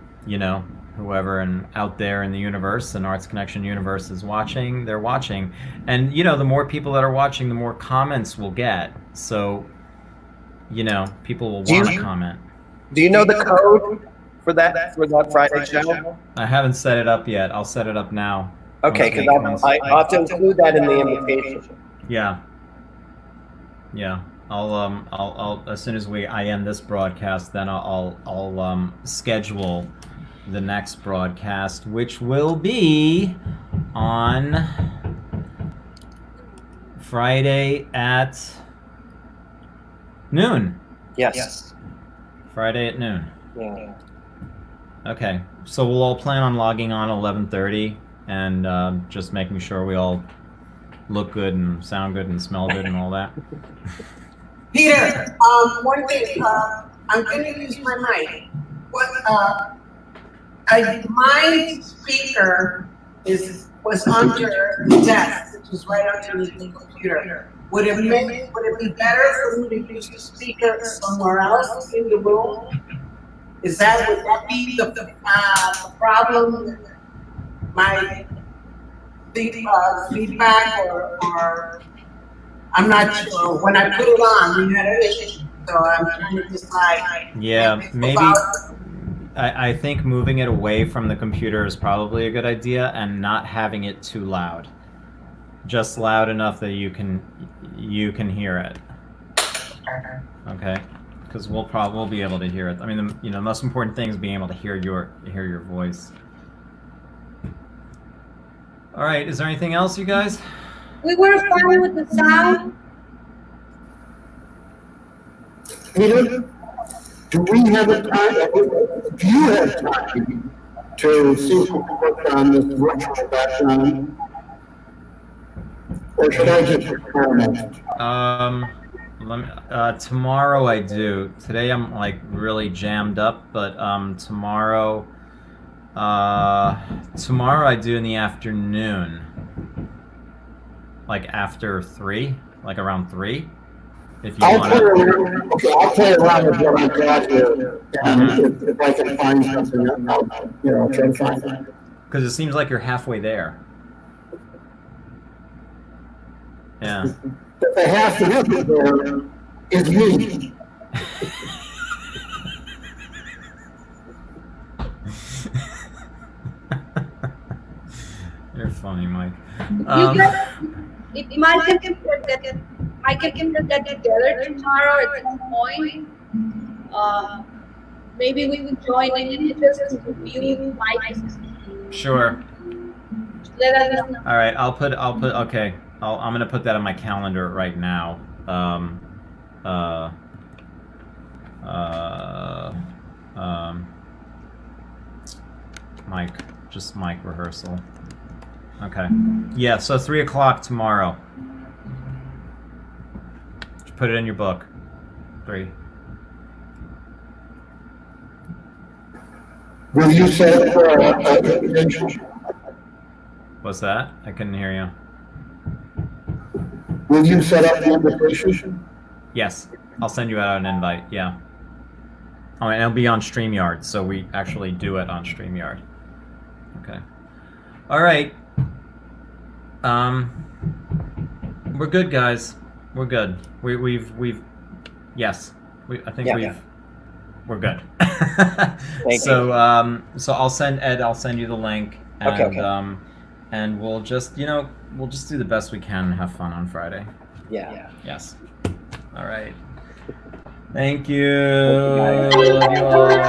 out there in the universe, and Arts Connection universe is watching, they're watching. And you know, the more people that are watching, the more comments we'll get. So, you know, people will want to comment. Do you know the code for that Friday show? I haven't set it up yet. I'll set it up now. Okay, because I'll have to include that in the invitation. Yeah. I'll as soon as I end this broadcast, then I'll schedule the next broadcast, which will be on Friday at noon. Yes. Friday at noon. Yeah. Okay, so we'll all plan on logging on 11:30 and just making sure we all look good and sound good and smell good and all that. Peter, one thing, I'm going to use my mic. My speaker was under the desk, which is right underneath the computer. Would it be better for me to use the speaker somewhere else in the room? Would that be the problem with my feedback, or I'm not sure. When I put it on, we had an issue, so I'm trying to decide. Yeah, maybe. I think moving it away from the computer is probably a good idea, and not having it too loud. Just loud enough that you can hear it. Okay, because we'll be able to hear it. I mean, the most important thing is being able to hear your voice. All right, is there anything else, you guys? We were fine with the sound. Peter, do you have time to see if we can work on this virtual background? Or should I just experiment? Tomorrow I do. Today I'm like really jammed up, but tomorrow I do in the afternoon. Like after 3, like around 3. If you want to. I'll play around with what I've got here, and if I can find something, I'll try to find it. Because it seems like you're halfway there. Yeah. The half to get there is me. You're funny, Mike. If Michael can get together tomorrow at some point, maybe we would join in and just review Mike's. Sure. let us know. All right, okay. I'm gonna put that on my calendar right now. Uh, Mike rehearsal. Okay. Yeah, so 3 o'clock tomorrow. Just put it in your book. 3. Will you set up an invitation? What's that? I couldn't hear you. Will you set up the invitation? Yes, I'll send you out an invite. Yeah. Oh, and it'll be on StreamYard, so we actually do it on StreamYard. Okay. All right. We're good, guys. We're good. We've yes. I think we're good. So I'll send Ed. I'll send you the link, and Okay. And we'll just we'll just do the best we can and have fun on Friday. Yeah. Yes. All right. Thank you. Love you all.